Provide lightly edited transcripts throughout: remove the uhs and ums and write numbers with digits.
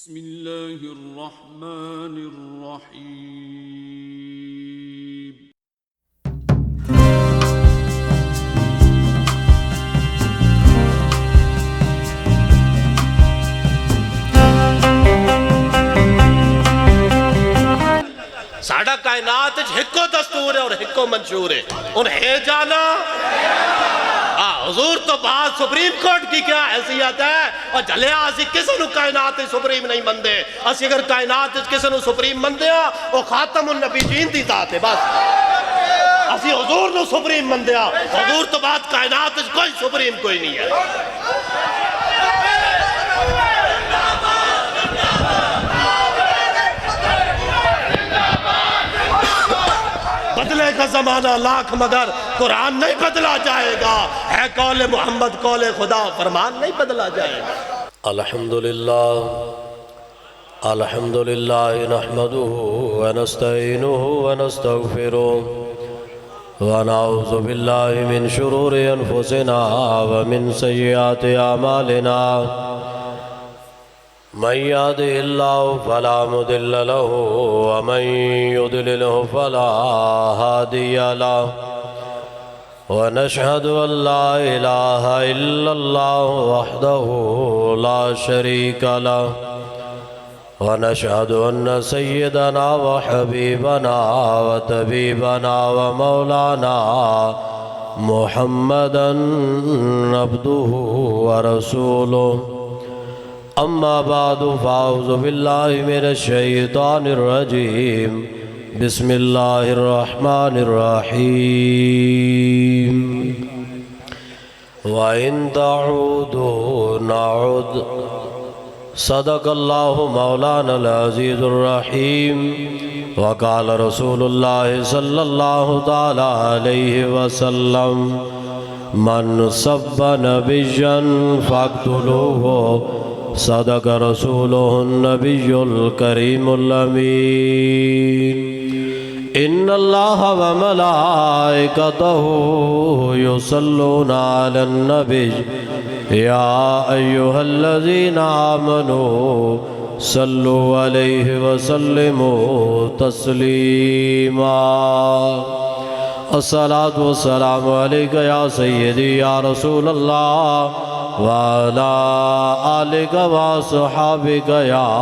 بسم اللہ الرحمن الرحیم۔ ساڑا کائنات ہکو دستور ہے اور ہکو منشور ہے، انہیں جانا حضور تو بعد سپریم کورٹ کی کیا حیثیت ہے، اور جلیا اسی کسی نو کائنات سپریم نہیں مندے، اسی اگر کائنات کسی نو سپریم مندے ہاں وہ خاتم النبی جین دی ذات ہے، بس اسی حضور نو سپریم مندے ہاں، حضور تو بعد کائنات کوئی سپریم کوئی نہیں ہے۔ بدلے کا زمانہ لاکھ مگر قرآن نہیں بدلا جائے گا، ہے قول محمد قول خدا فرمان نہیں بدلا جائے گا۔ الحمدللہ نحمده ونستعینه ونستغفره ونعوذ باللہ من شرور انفسنا ومن سیئات اعمالنا، من يهده الله فلا مضل له ومن يضلله فلا هادي له، ونشهد أن لا إله إلا الله وحده لا شريك له، ونشهد أن سيدنا وحبيبنا وطبيبنا ومولانا محمدا عبده ورسوله، اما بعد فاعوذ باللہ من الشیطان الرجیم، بسم اللہ الرحمن الرحیم، وَإِن تَعُودُوا نَعُدْ، صدق اللہ مولانا العزیز الرحیم، وقال رسول اللہ صلی اللہ تعالی علیہ وسلم، من سب نبیا فاقتلوہ، صدق رسولہ النبی الکریم الامین، ان اللہ وملائکتہ یصلون علی النبی، یا ایہا الذین آمنوا صلوا علیہ وسلموا تسلیما، الصلاة والسلام علیکہ یا سیدی یا رسول اللہ، وعلى آلك وصحابك يا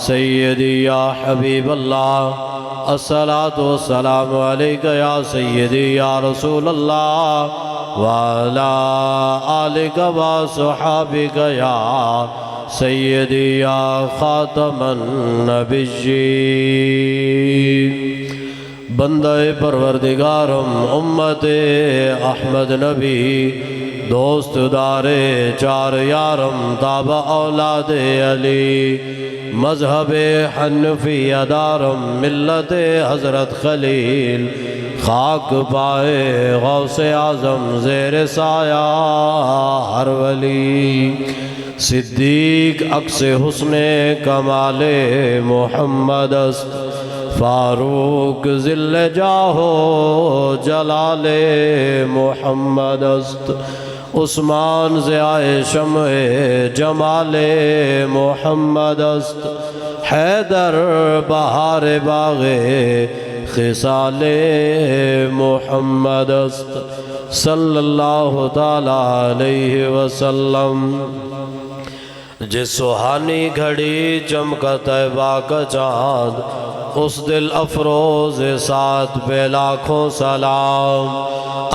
سيدي يا حبيب الله، الصلاة والسلام عليك يا سيدي يا رسول الله، وعلى آلك وصحابك يا سيدي يا خاتم النبيين، بندہ پروردگارم امت احمد نبی، دوست دارے چار یارم تابع اولاد علی، مذہب حنفی دارم ملت حضرت خلیل، خاک پائے غوث اعظم زیر سایہ ہر ولی، صدیق عکس حسن کمال محمد است، فاروق ذل جاہو جلال محمد است، عثمان ضیاء شمع جمال محمد است، حیدر بہار باغ خصال محمد است، صلی اللہ تعالی علیہ وسلم، جس سہانی گھڑی چمکا طیبہ کا چاند، اس دل افروز ساتھ پہ لاکھوں سلام،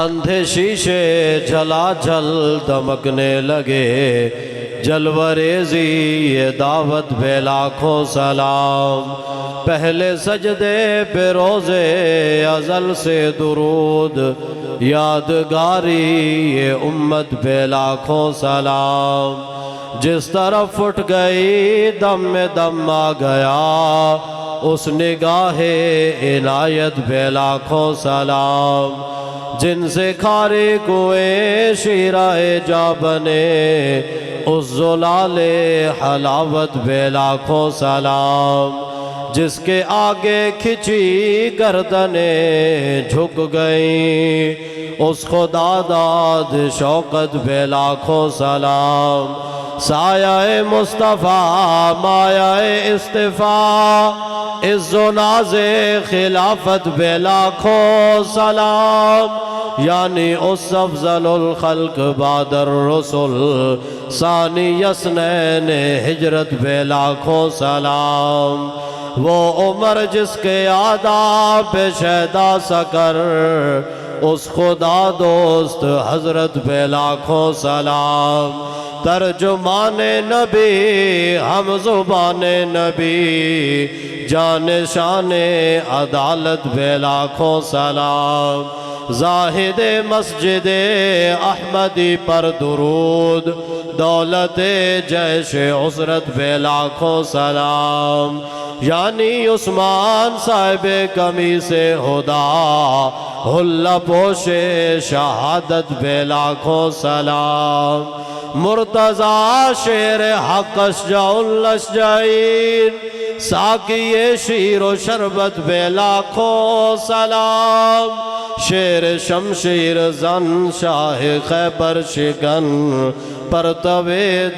اندھے شیشے جھلا جھل دمکنے لگے، جلوریزی یہ دعوت پہ لاکھوں سلام، پہلے سجدے پہ روزے ازل سے درود، یادگاری یہ امت پہ لاکھوں سلام، جس طرف اٹھ گئی دم میں دم آ گیا، اس نگاہ عنایت پہ لاکھوں سلام، جن سے کھارے کنویں شیرہ جا بنے، اس زلال حلاوت پہ لاکھوں سلام، جس کے آگے کھچی گردنیں جھک گئیں، اس خدا داد شوقت پہ لاکھوں سلام، سایہ مصطفیٰ مایہ اصطفیٰ عز و ناز خلافت بے لاکھوں سلام یعنی اس افضل الخلق بعد الرسل ثانی یسنین ہجرت بے لاکھوں سلام وہ عمر جس کے آداب پہ شہدا سکر اس خدا دوست حضرت بے لاکھوں سلام ترجمان نبی ہم زبان نبی جان شان عدالت بے لاکھوں سلام زاہد مسجد احمدی پر درود دولت جیش عسرت بے لاکھوں سلام یعنی عثمان صاحب قمیص ہدا حلہ پوش شہادت بے لاکھوں سلام مرتضی شیر حق اشجع الاشجعین ساقی شیر و شربت بے لاکھوں سلام شیر شمشیر زن شاہ خیبر شکن پرتو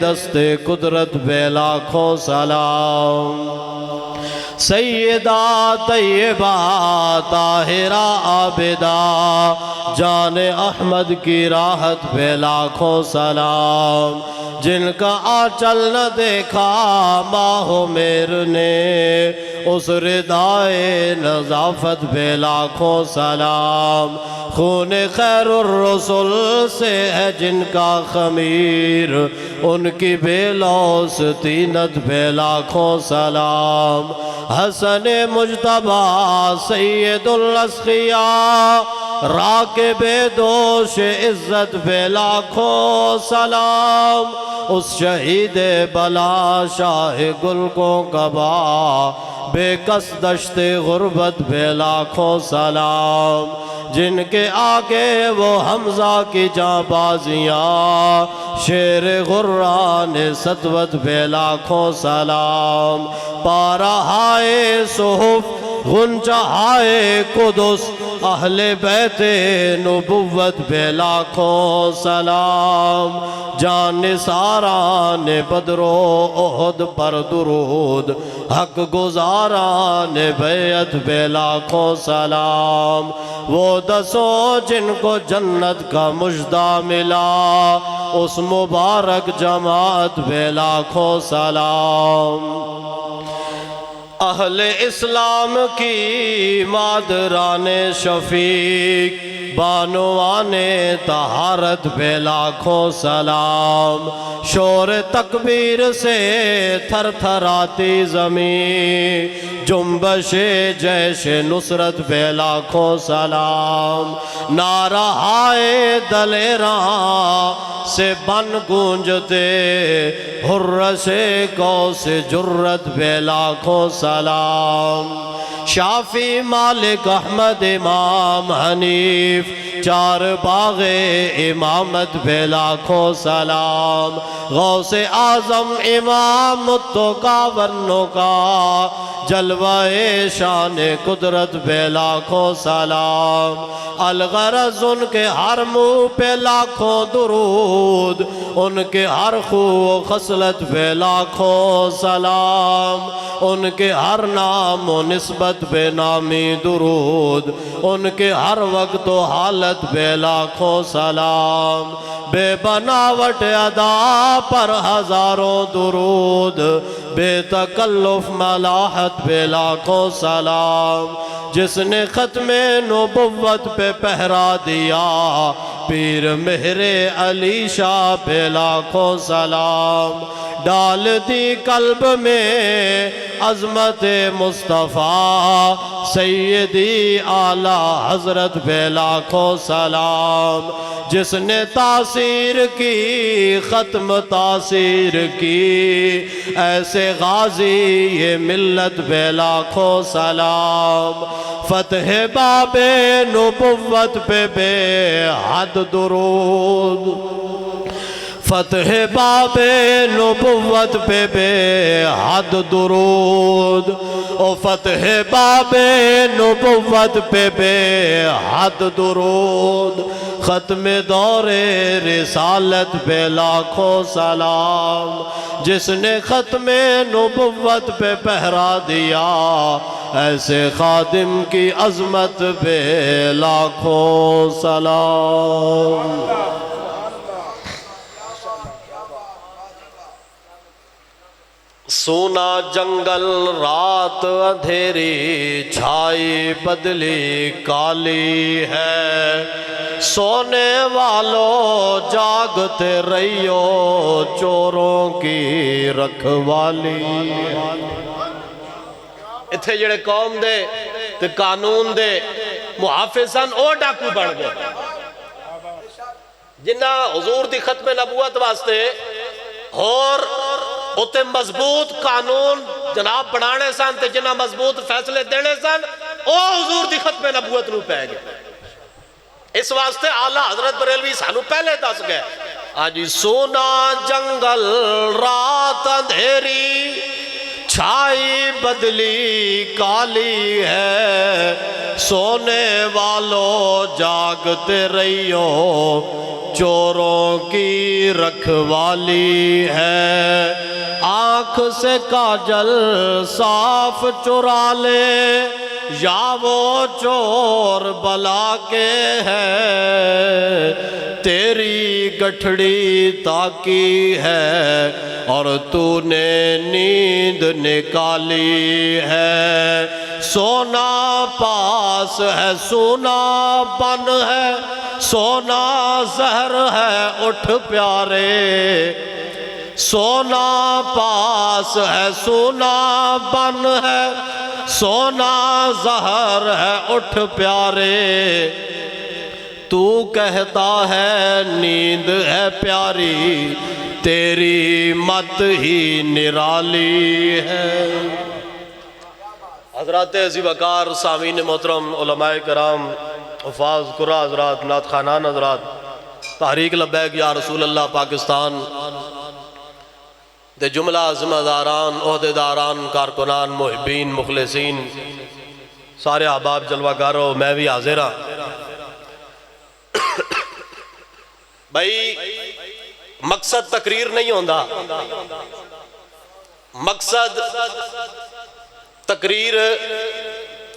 دست قدرت بے لاکھوں سلام سیدہ طیبہ طاہرہ عابدہ جان احمد کی راحت پہ لاکھوں سلام جن کا آنچل نہ دیکھا ماہ و میر نے اس ردائے نظافت پہ لاکھوں سلام خون خیر الرسل سے ہے جن کا خمیر ان کی بے لوث طینت پہ لاکھوں سلام حسن مجتبیٰ سید الاسقیاء راکب دوش عزت پہ لاکھوں سلام اس شہید بلا شاہ گل کو کبا بے کس دشت غربت پہ لاکھوں سلام جن کے آگے وہ حمزہ کی جاں بازیاں شیر غران سطوت پہ لاکھوں سلام پارہ ہائے صحف غنچہ ہائے قدس اہل بیت نبوت پہ لاکھوں سلام جان نثاران بدر و احد پر درود حق گزاران بیعت پہ لاکھوں سلام وہ دسوں جن کو جنت کا مژدہ ملا اس مبارک جماعت پہ لاکھوں سلام اہل اسلام کی مادران شفیق بانوان طہارت پہ لاکھوں سلام شور تکبیر سے تھر تھراتی زمین جنبش جیش نصرت پہ لاکھوں سلام نعرہ ہائے دلیراں سے بن گونجتے حرش قوس جرت پہ لاکھوں سلام شافی مالک احمد امام حنیف چار باغ امامت پہ لاکھوں سلام غوث اعظم امام متو کا ورنوں کا جلوہ شان قدرت پہ لاکھوں سلام الغرض ان کے ہر منہ پہ لاکھوں درود ان کے ہر خو و خصلت پہ لاکھوں سلام ان کے ہر نام و نسبت پہ نامی درود ان کے ہر وقت و حالت پہ لاکھوں سلام بے بناوٹ ادا پر ہزاروں درود بے تکلف ملاحت پہ لاکھوں سلام جس نے ختم نبوت پہ پہرا دیا پیر مہر علی شاہ پہ لاکھوں سلام ڈال دی قلب میں عظمت مصطفیٰ سیدی اعلیٰ حضرت پہ لاکھوں سلام جس نے تاثیر کی ختم تاثیر کی ایسے غازی یہ ملت پہ لاکھوں سلام فتح باب نبوت پہ بے حد درود فتح باب نبوت پہ بے حد درود، او فتح باب نبوت پہ بے حد درود، ختم دور رسالت پہ لاکھوں سلام، جس نے ختم نبوت پہ پہرا دیا، ایسے خادم کی عظمت پہ لاکھوں سلام۔ سونا جنگل رات اندھیری چھائی بدلی کالی ہے، سونے والوں جاگتے رہیو چوروں کی رکھوالی۔ اتھے جڑے قوم دے تے قانون دے محافظان او ڈاکو بڑھ گئے، جنہ حضور دی ختم نبوت واسطے اور اتے مضبوط قانون جناب بنانے سن تے جنہ مضبوط فیصلے دینے سن، او حضور دی ختم نبوت نو پہ گئے۔ اس واسطے اعلیٰ حضرت بریلوی سانو پہلے دس گئے، آجی سونا جنگل رات اندھیری چھائی بدلی کالی ہے، سونے والوں جاگتے رہیو چوروں کی رکھوالی ہے، آنکھ سے کاجل صاف چرا لے یا وہ چور بلا کے ہے، تیری گٹھڑی تاکی ہے اور تو نے نیند نکالی ہے، سونا پاس ہے سونا بن ہے، سونا زہر ہے اٹھ پیارے، سونا پاس ہے سونا بن ہے، سونا زہر ہے اٹھ پیارے، تو کہتا ہے نیند ہے پیاری، تیری مت ہی نرالی ہے۔ حضرات عزیز وقار سامعین محترم، علماء کرام، حفاظ قرآن حضرات، نعت خوانان حضرات، تحریک لبیک یا رسول اللہ پاکستان دے جملہ ذمہ داران، عہدیداران، کارکنان، محبین، مخلصین، سارے احباب جلوہ کارو، میں بھی حاضر ہاں۔ بھائی مقصد تقریر نہیں ہوندا، مقصد تقریر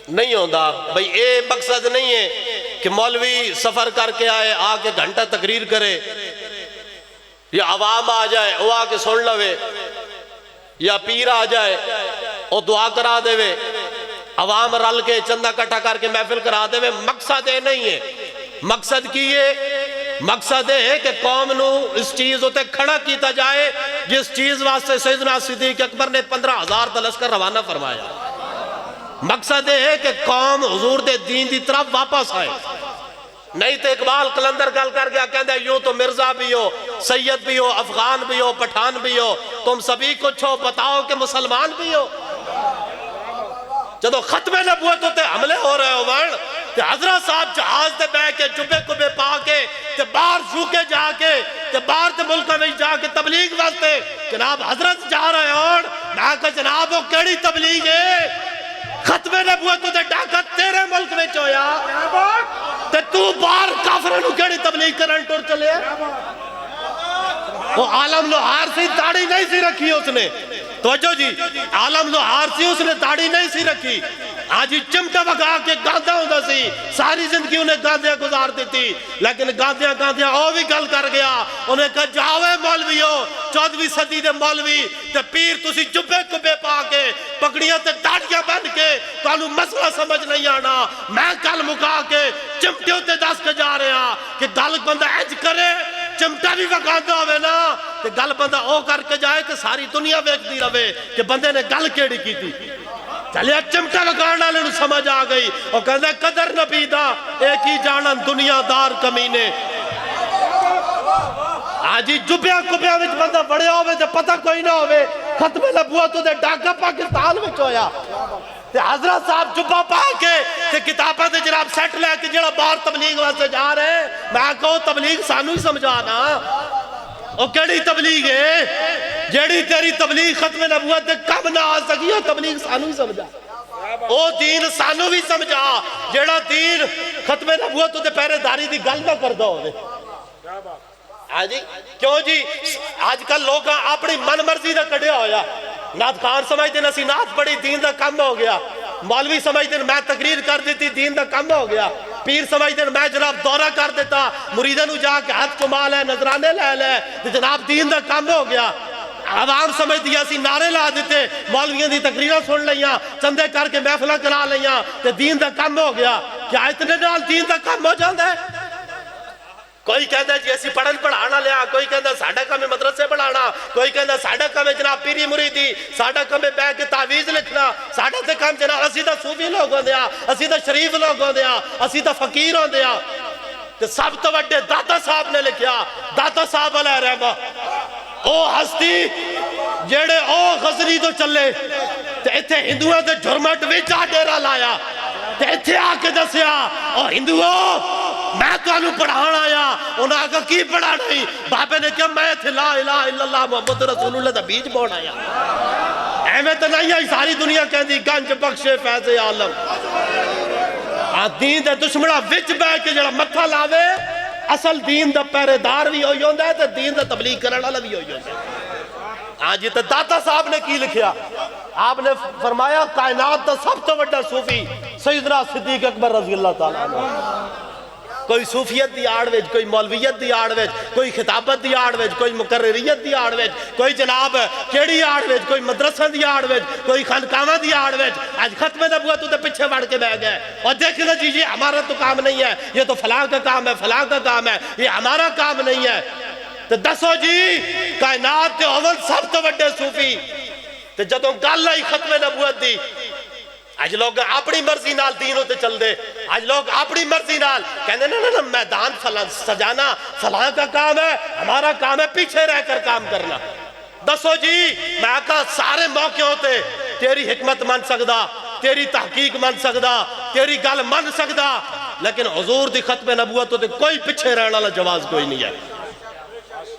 نہیں ہوندا۔ بھائی اے مقصد نہیں ہے کہ مولوی سفر کر کے آئے آ کے گھنٹہ تقریر کرے، یا عوام آ جائے وہ آ کے سن لوے، یا پیر آ جائے وہ دعا کرا دے وے، عوام رل کے چندہ کٹھا کر کے محفل کرا دے وے۔ مقصد یہ نہیں ہے۔ مقصد کی یہ مقصد ہے کہ قوم نو اس چیز ہوتے کھڑا کیتا جائے جس چیز واسطے سیدنا صدیق اکبر نے 15,000 دا لشکر روانہ فرمایا۔ مقصد ہے کہ قوم حضور دے دین دی طرف واپس آئے۔ نہیں تو اقبال قلندر گل کر گیا کہندہ یوں تو مرزا بھی ہو، سید بھی ہو، افغان بھی ہو، پٹھان بھی ہو، تم سبھی کچھ ہو، بتاؤ کہ مسلمان بھی ہو۔ جدو ختم نبوت ہوتے حملے ہو رہے ہو ورن کہ حضرت صاحب جہاز تے بے کے جبے کبے پا کے تے باہر جھوکے جا کے تے باہر تے ملکہ میں جا کے تبلیغ واسطے جناب حضرت جا رہے ہو، میں کہا جناب وہ کیڑی تبلیغ ہے؟ ختم نبوت ہوتے ڈاکت تیرے ملک میں چویا تے تو باہر کافرانو کیڑی تبلیغ کرن ٹور چلے۔ وہ عالم لوہار سی داڑھی نہیں سی رکھی اس نے، توجہ جی، عالم لوہار سی اس نے داڑھی نہیں سی رکھی، آجی چمٹا بگا کے گاندہ ہوندہ سی، ساری زندگی انہیں گاندیاں گزار دیتی، لیکن گاندیاں او بھی گل کر گیا، انہیں کہا جاوے مولوی ہو، 14ویں صدی دے مولوی تے پیر تسی جبے کبے پا کے پکڑیاں تے ڈاڑیاں بن کے تو انہوں مسئلہ سمجھ نہیں آنا، میں کل مکا کے چمٹیوں تے دس کے جا رہے ہیں کہ دل بندہ ایج کرے چمٹا بھی وقاندہ ہوئے نا کہ گل بندہ او کر کے جائے کہ ساری دنیا بیک دی روے کہ بندے نے گل کیڑی کی تھی۔ چلیا چمٹا وقانا لے سمجھ آ گئی اور کہندہ قدر نبی دا ایک ہی جانن دنیا دار کمینے۔ آجی جبیاں کبیاں وچ بندہ بڑے ہوئے تے پتہ کوئی نہ ہوئے، ختم نبوت دے ڈاکہ پاکستان وچ ہویا تے حضرت صاحب جبہ پا کے تے کتابہ دے جناب سیٹ لے کے جڑا باہر تبلیغ واسطے جا رہے ہیں، میں کہو تبلیغ سانو ہی سمجھانا۔ او کیڑی تبلیغ ہے جیڑی تیری تبلیغ ختم نبوت دے کم نہ آ سکی او تبلیغ سانو ہی سمجھا او دین سانو بھی سمجھا جیڑا دین ختم نبوت تے پہرے داری دی گل نہ کردا ہوے ہاں جی کیوں جی آج کل لوگ اپنی من مرضی دا کڈیا ہویا نعت خان سمجھتے ہیں اسی نعت بڑی دین دا کم ہو گیا مولوی سمجھتے ہیں میں تقریر کر دیتی دین دا کم ہو گیا پیر سمجھتے ہیں میں جناب دورہ کر دیتا مریدہ نو جا کے ہاتھ چمال ہے نظرانے لے لے تو جناب دین دا کم ہو گیا عوام سمجھ دیا سی نعرے لا دیتے مولویوں دی تقریرہ سن لیاں چندے کر کے محفلہ کرا لیاں تو دین دا کم ہو گیا کیا اتنے نال دین دا کم ہو جاندہ ہے کوئی کہتا ہے جی ایسی پڑھن پڑھانا لیا کوئی کہتا ہے ساڑھا کم مدرسے پڑھانا کوئی کہتا ہے ساڑھا کم جناب پیری مریدی ساڑھا کم بے کے تعویز لکھنا ساڑھا سے کم جناب اسی دا صوفی لوگ ہوں دیا اسی دا شریف لوگ ہوں دیا اسی دا فقیر ہوں دیا تو سب تو وڈے داتا صاحب نے لکھیا داتا صاحب علیہ رحمہ او ہستی جیڑے او غزنی تو چلے تو ایتھے ہندوہ دے جھرمٹ ویچا ڈیرا لایا تو ایتھے آکے دسیا او ہندوہ میں تو انہوں پڑھانا آیا انہوں آگا کی پڑھا نہیں بابے نے کہا میں تھے لا الہ الا اللہ محمد رسول اللہ دا بیج بون آیا اہمیں تو نہیں آئی ساری دنیا کہندی گنج بخش فیض عالم دین دے دشمنہ وچ بے کے جڑا متھا لاوے اصل دین دا پہرے دار بھی ہوئی ہوندہ ہے تو دین دا تبلیغ کرنے والا بھی ہوئی ہوندہ ہے ہاں جی تو داتا صاحب نے کی لکھیا آپ نے فرمایا کائنات دا سب تو بڑا صوفی سیدنا صدیق اکبر رضی اللہ تعالیٰ عنہ کوئی صوفیت دی آڑ ویج کوئی مولویت دی آڑ ویج کوئی خطابت دی آڑ ویج کوئی مقرریت دی آڑ ویج کوئی جناب کیڑی آڑ ویج کوئی مدرسہ دی آڑ ویج کوئی خانقاہ دی آڑ ویج آج ختم نبوت تو پیچھے بڑھ کے بیٹھ گئے اور دیکھنا جی یہ ہمارا تو کام نہیں ہے یہ تو فلاں کا کام ہے فلاں کا کام ہے یہ ہمارا کام نہیں ہے تو دسو جی کائنات دے اول سب تو بڑے صوفی تو جدوں گل آئی ختم نبوت دی آج لوگ اپنی مرضی نال دین ہوتے چل دے آج لوگ اپنی مرضی نال کہنے نا میدان سجانا فلاں کا کام ہے ہمارا کام ہے پیچھے رہ کر کام کرنا دسو جی میں کہا سارے موقع ہوتے تیری حکمت من سکدا تیری تحقیق من سکدا تیری گل من سکدا لیکن حضور دی ختم نبوت ہوتے کوئی پیچھے رہنا والا جواز کوئی نہیں ہے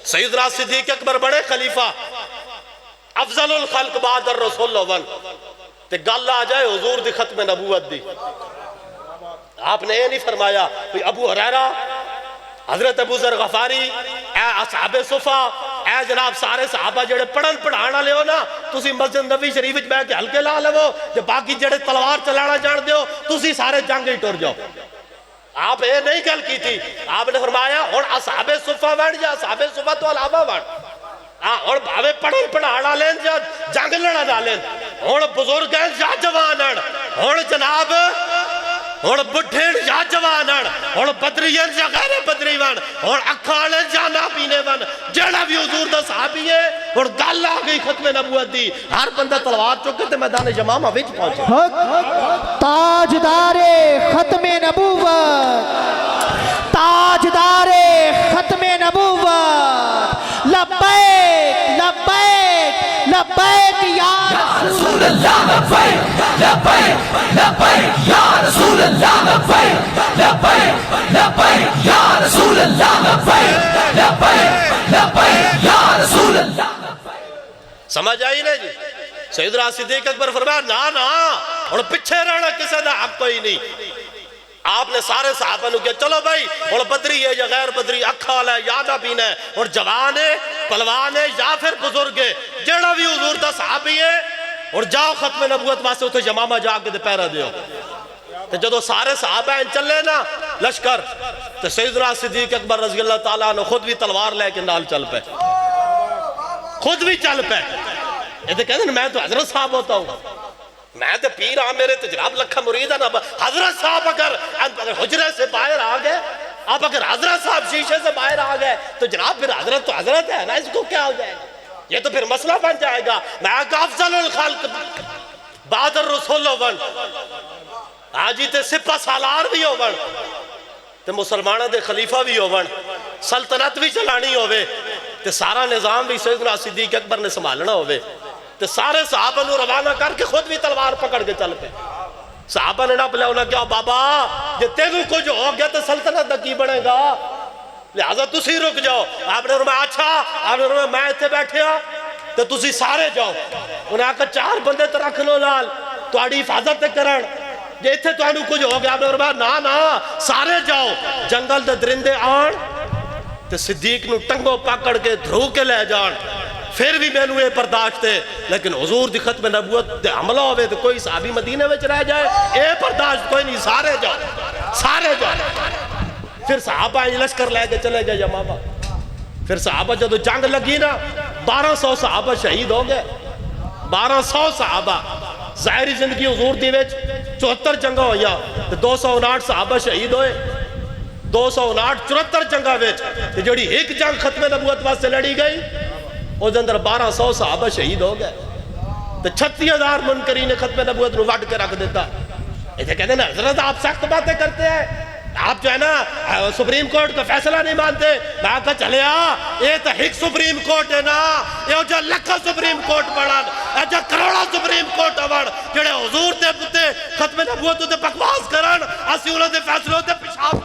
سیدنا صدیق اکبر بڑے خلیفہ افضل الخلق بعد الرسول اول تے گل آ جائے حضور دی ختم نبوت دی آپ نے یہ نہیں فرمایا ابو ہریرہ حضرت ابو ذر غفاری اے اصحاب صفا اے جناب سارے صحابہ جڑے پڑھن پڑھانا لے ہو نا تسی مسجد نبی شریف بے کے ہلکے لا لو تے باقی جڑے تلوار چلانا جان دیو تسی سارے جنگ ہی ٹر جاؤ آپ یہ نہیں گل کی تھی آپ نے فرمایا ہن اصحاب صفا بن جا اصحاب صفا تو علاوہ بن اور بھاوے پڑھن پڑھانا لین جا جنگ لڑا ڈالیں اور بزرگ ہیں جا جوانن اور جناب اور بڑھیں جا جوانن اور بدرین جا غیر بدری ون اور اکھانے جا نہ پینے ون جڑا بھی حضور دا صحابی ہے اور گل آ گئی ختم نبوت دی ہر بندہ تلوار چکے تے میدان جمامہ وچ پہنچے تاجدار ختم نبوت تاجدار ختم نبوت لبیک لبیک لبیک یا رسول اللہ لبیک لبیک لبیک یا رسول اللہ لبیک لبیک لبیک یا رسول اللہ لبیک لبیک لبیک یا رسول اللہ سمجھ آئی نا جی سیدنا صدیق اکبر فرمایا نا اور پیچھے رہنا کسے دا حق کوئی نہیں آپ نے سارے صحابہ نے کہا چلو بھائی اور بدری ہے یا غیر بدری اکھال ہے یا نہ پینا ہے اور جوان ہے پلوان ہے یا پھر بزرگ ہے جڑا بھی حضور دا صحابی ہے اور جاؤ ختم نبوت واسطے اتھے جمامہ جا کے دے پیرہ دیو تو جدو سارے صحابہ ہیں چلے نا لشکر تو سیدنا صدیق اکبر رضی اللہ تعالیٰ نے خود بھی تلوار لے کے نال چل پہ خود بھی چل پہ یہ تو کہتے ہیں میں تو حضرت صاحب ہوتا ہوں میں تو پیر ہاں میرے تو جناب لکھا مرید ہے نا حضرت صاحب اگر حجرے سے باہر آ گئے آپ اگر حضرت صاحب شیشے سے باہر آ گئے تو جناب پھر حضرت تو حضرت ہے نا اس کو کیا ہو جائے گا یہ تو پھر مسئلہ بن جائے گا میں کہا افضل الخلق بعد الرسول ون آجی تے سپہ سالار بھی ہو ون تے مسلمانہ دے خلیفہ بھی ہو ون سلطنت بھی چلانی ہوئے تے سارا نظام بھی سیدنا صدیق اکبر نے سنبھالنا ہوئے تے سارے صحابہ نے روانہ کر کے خود بھی تلوار پکڑ کے چل پہ صحابہ نے نہ بلے انہوں نے کہا بابا یہ تینوں کو جو ہو گیا تو سلطنت دا کی بڑھے گا لہذا تسی رک جاؤ. آپ نے فرمایا اچھا. آپ نے فرمایا میں اتنے بیٹھے ہاں تو تسی سارے جاؤ. انہیں آکا 4 بندے تو رکھ لو لال تہاڈی حفاظت کرن جے اتنے تہانوں کچھ ہو گیا. آپ نے فرمایا نا نا سارے جاؤ. جنگل دے درندے آن تے صدیق نو ٹنگو پکڑ کے دھرو کے لے جان. پھر بھی میں نے یہ برداشت ہے. لیکن حضور دی ختم نبوت دے حملہ ہوئے تو کوئی صحابی مدینہ وچ رہ جائے اے برداشت کوئی نہیں. سارے جاؤ سارے جاؤ. پھر صحابہ لشکر لے کے چلے گئے یمامہ. پھر صحابہ جب جنگ لگی نا 1200 صحابہ شہید ہو گئے. 1200 صحابہ. ظاہری زندگی حضور دی وچ 74 جنگاں ہوئیاں تے 259 صحابہ شہید ہوئے. 259 74 جنگاں وچ تے جڑی ایک جنگ ختم نبوت واسطے لڑی گئی او دے اندر 1200 صحابہ شہید ہو گئے تے 36000 منکرین نے ختم نبوت نو وڈ کے رکھ دیتا. ایتھے کہتے ہیں نا حضرت آپ سخت باتیں کرتے ہیں, آپ جو ہے نا سپریم کورٹ کا فیصلہ نہیں مانتے. میں کہا چلے یہ تو ایک سپریم کورٹ ہے نا, یہ جو لکھا سپریم کورٹ بڑھن, یہ جو کروڑا سپریم کورٹ بڑھ جڑے حضور تے پتے ختم نبوت تے بکواس کرن اسی انہوں دے فیصلوں تے پیشاب.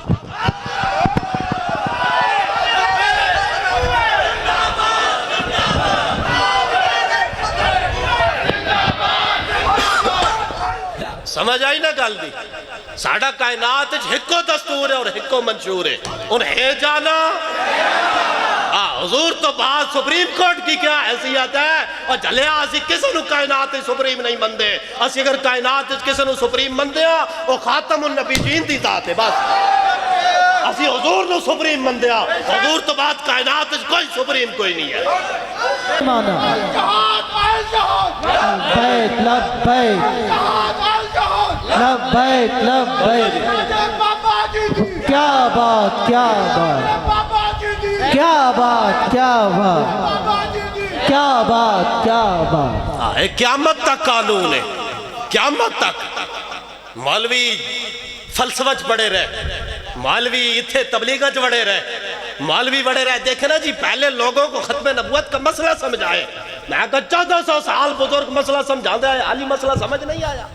سمجھ آئی نا گل دی. ساڑھا کائنات ہکو دستور ہے اور ہکو منشور ہے. انہیں جانا حضور تو بعد سپریم کورٹ کی کیا حیثیت ہے. اور جلے آسی کسی نو کائنات سپریم نہیں مندے. اسی اگر کائنات کسی نو سپریم مندے ہاں وہ خاتم النبیین دی ذات ہے. بس اسی حضور نو سپریم مندے ہاں. حضور تو بعد کائنات کوئی سپریم کوئی نہیں ہے. لبیک لبیک. کیا بات کیا بات کیا بات کیا بات کیا بات کیا بات. قیامت تک قانون ہے, قیامت تک. مولوی فلسفہ پڑے رہے, مولوی اتھے تبلیغ بڑے رہے, مولوی بڑے رہے. دیکھیں نا جی پہلے لوگوں کو ختم نبوت کا مسئلہ سمجھائے. میں کہا 1400 سال بزرگ مسئلہ سمجھا دے آئے, عالی مسئلہ سمجھ نہیں آیا.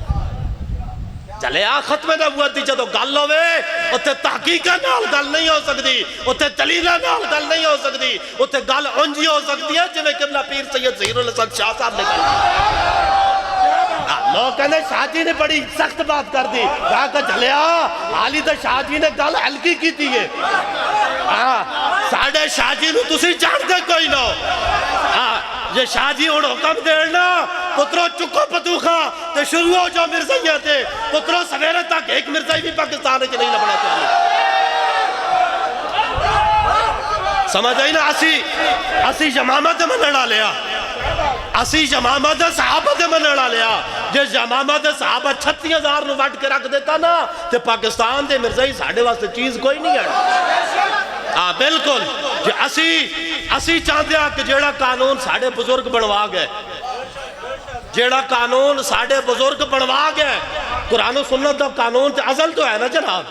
چلے ختم نبوت دی جدو گل ہوئے اتھے تحقیقہ نال گل نہیں ہو سکتی, اتھے دلیلہ نال گل نہیں ہو سکتی, اتھے گل انجی ہو سکتی ہے جویں قبلہ پیر سید ظہیر الحسن شاہ صاحب نے گل. لوگ کہنے شاہ جی نے بڑی سخت بات کر دی. کہا کہ جلیا حالی تو شاہ جی نے گل ہلکی کی تھی ہے. ساڑھے شاہ جی نو تسی جان دے کوئی نو. یہ شاہ جی ان حکم دینا پترو چکو پتوخا تے شروع ہو جو مرزائیاں تے پترو سویرے تک ایک مرزائی بھی پاکستان ہے نہیں لبنا چاہیے. سمجھ آئی نا. اسی جمامت منڑا لیا, اسی جمامت صحابت منڑا لیا. جس جمامت صحابہ 36000 نو وڈ کے رکھ دیتا نا تے پاکستان دے مرزائی ساڑھے واسطے چیز کوئی نہیں ہے. بالکل اسی چاہتے ہیں کہ جیڑا قانون ساڑھے بزرگ بنوا گئے, جیڑا قانون ساڑھے بزرگ بنوا گئے. قرآن و سنت دا قانون تے ازل تو ہے نا جناب.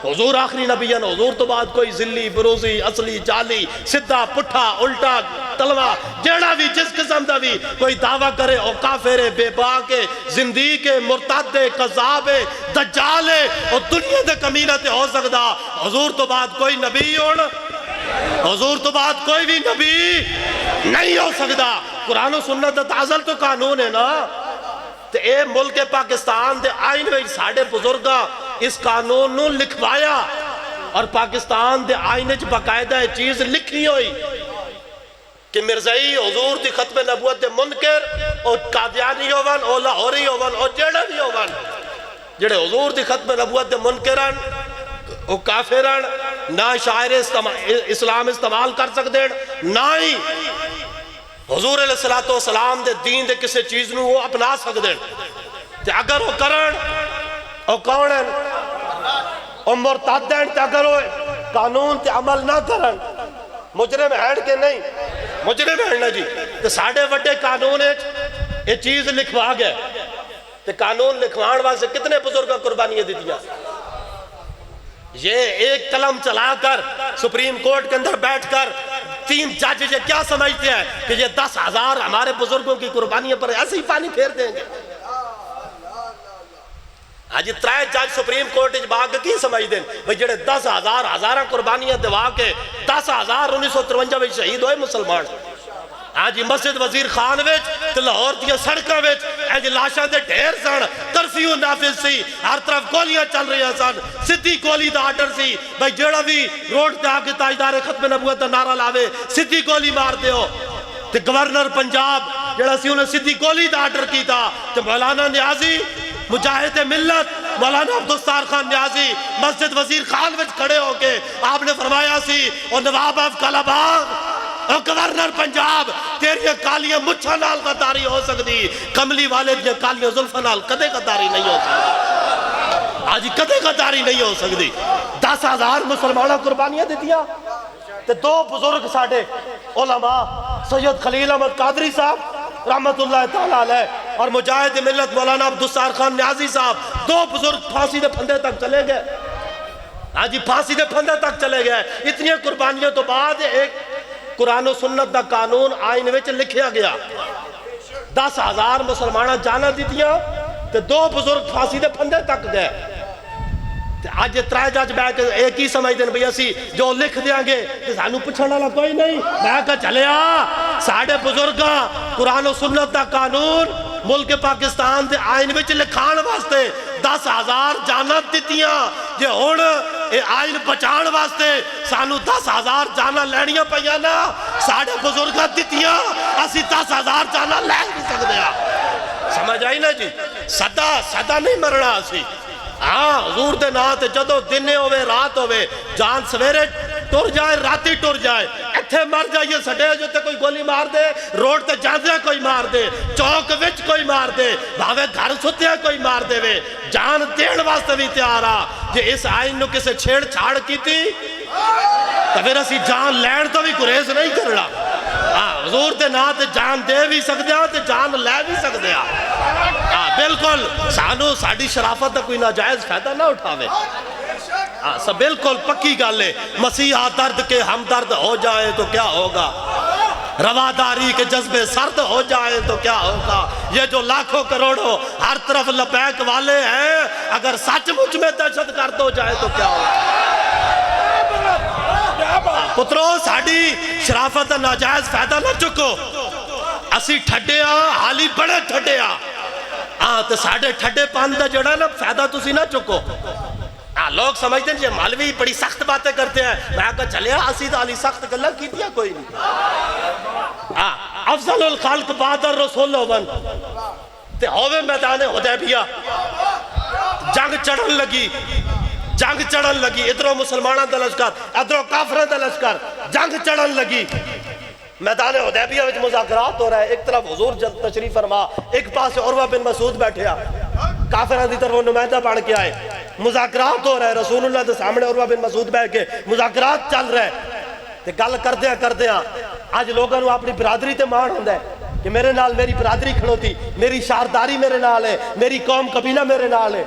حضور آخری نبی ہے, حضور تو بعد کوئی ذلی بروزی اصلی جعلی سدھا پٹھا الٹا تلوہ جیڑا بھی جس قسم دا بھی کوئی دعویٰ کرے او کافر ہے, بے باک ہے, زندیق ہے, مرتد ہے, قذاب ہے, دجال ہے, اور دنیا دے کمینہ تے ہو سکتا. حضور تو بعد کوئی نبی ہونا, حضور تو بعد کوئی بھی نبی نہیں ہو سکتا. قرآن و سنت دا ازل تو قانون ہے نا. تے اے ملک پاکستان دے آئین میں ساڑھے بزرگاں اس قانون نو لکھوایا اور پاکستان دے آئین چ باقاعدہ چیز لکھی ہوئی کہ مرزائی حضور دی ختم نبوت دے منکر او قادیانی ہوون او لاہوری ہوون او جیڑا بھی ہوون, جیڑے حضور دی ختم نبوت دے منکرن او کافرن نہ شاعر اسلام استعمال کر سکتے نہ ہی حضور علیہ السلام دے دین دے کسے چیز نو وہ اپنا سکتے. اگر وہ کرن او کون ہیں او مرتد ہیں, اگر وہ قانون تے عمل نہ کرن مجرم ہیں کہ نہیں, مجرم ہیں نا جی. تو ساڑھے وڈے قانون یہ چیز لکھوا گئے. تو قانون لکھوان واسے کتنے بزرگاں قربانیاں دی دیا. یہ ایک قلم چلا کر سپریم کورٹ کے اندر بیٹھ کر 3 جج یہ کیا سمجھتے ہیں کہ یہ 10,000 ہمارے بزرگوں کی قربانیوں پر ایسے ہی پانی پھیر دیں گے. آج ترائے جج سپریم کورٹ باغ کی سمجھ دیں بھئی جڑے 10,000 قربانیاں دوا کے 10,000 1953 میں شہید ہوئے مسلمان. آج مسجد وزیر خان وچ تے لاہور دیا سڑکاں وچ اج لاشاں دے ڈھیر سن. کرفیو نافذ سی, ہر طرف گولیاں چل رہی سن, سیدھی گولی دا آرڈر سی بھئی جڑا بھی روڈ تے آ کے تاجدار ختم نبوت دا نعرہ لاوے سیدھی گولی مار دیو. تے گورنر پنجاب جڑا سی انہیں سیدھی گولی دا آرڈر کیتا. تے مولانا نیازی مجاہد ملت مولانا عبدالستار خان نیازی مسجد وزیر خان وچ کھڑے ہو کے آپ نے فرمایا سی اور نواب آف کالاباغ اور گورنر پنجاب تیری کالیاں مچھا نال غداری ہو سکتی, کملی والے دیا کالیاں زلفہ نال کدے غداری نہیں ہو سکتی. آج کدے غداری نہیں ہو سکتی. 10,000 مسلمانہ قربانیاں دیتیاں. تے 2 بزرگ ساڑھے علماء سید خلیل احمد قادری صاحب رحمت اللہ تعالیٰ علیہ اور مجاہد ملت مولانا عبدالستار خان نیازی صاحب 2 بزرگ پھانسی دے پھندے تک چلے گئے. آج پھانسی دے پھندے تک چلے گئے. اتنی قربانیوں تو بعد ایک قرآن و سنت دا قانون آئین وچ لکھیا گیا. 10,000 مسلمانہ جانا دیتیاں تے 2 بزرگ پھانسی دے پھندے تک گئے. آج ترائے جج بیٹھ کے ایک ہی سمجھ دیں بھئی اسی جو لکھ دیاں گے کہ سانو پچھڑنا والا کوئی نہیں. میں کہا چلے ساڑھے بزرگاں قرآن و سنت دا قانون ملک پاکستان دے آئین وچ لکھان واسطے 10,000 جانت دیتیاں. جے ہون اے آئین بچان واسطے سانو 10,000 جانا لینیاں پہیاں نا ساڑھے بزرگاں دیتیاں اسی 10,000 جانا لے نہیں سکتے ہیں. سمجھ آئی نا جی. صدا نہیں مرنا اسی. ہاں حضور دے نا تے جدو دنے ہوئے رات ہوئے جان سویرے ٹر جائے راتی ٹر جائے ایتھے مر جائیے سڑے جو تے کوئی گولی مار دے, روڈ تے جاندے کوئی مار دے, چوک وچ کوئی مار دے, بھاوے گھر ستے کوئی مار دے وے, جان دین واسطے بھی تیار آ. جے اس آئین نو کسے چھیڑ چھاڑ کی تھی تو پھر اسی جان لین تو بھی گریز نہیں کرنا. حضور دے نا تے جان دے بھی سکتے ہیں تے جان لے بھی سکتے ہیں. بالکل سانو ساڑی شرافت دا کوئی ناجائز فائدہ نہ اٹھاوے. سب بالکل پکی گالے. مسیحا درد کے ہمدرد ہو جائے تو کیا ہوگا, رواداری کے جذبے سرد ہو جائے تو کیا ہوگا. یہ جو لاکھوں کروڑوں ہر طرف لبیک والے ہیں اگر سچ مچ میں دہشت گرد ہو جائے تو کیا ہوگا. پترو ساڑی شرافت دا ناجائز فائدہ نہ چکو. اسی ٹھڈے حالی بڑے ٹھڈے تے ساڑھے ٹھڈے پان دا جڑا نا فائدہ تسی نہ چکو. لوگ سمجھتے ہیں یہ مولوی بڑی سخت باتیں کرتے ہیں. میں کہا چلے اسی دا علی سخت گلہ کی دیا کوئی نہیں. افضل الخلق بعد الرسول ون تے ہوئے میدان حدیبیہ جنگ چڑھن لگی ادھروں مسلمانہ دا لشکر ادھروں کافرہ دا لشکر جنگ چڑھن لگی. میدان حدیبیہ وچ مذاکرات ہو رہا ہے. ایک طرف حضور تشریف فرما, ایک پاس عروہ بن مسعود بیٹھے کافرہ دی طرف وہ نمائندہ بڑھ کے آئے. مذاکرات ہو رہا ہے, رسول اللہ دے سامنے عروہ بن مسعود بیٹھ کے مذاکرات چل رہے تے گل کردے ہیں آج لوگوں نے اپنی برادری تے مان ہوندا ہے کہ میرے نال میری برادری کھڑوتی, میری شارداری میرے نال ہے, میری قوم قبیلہ میرے نال ہے.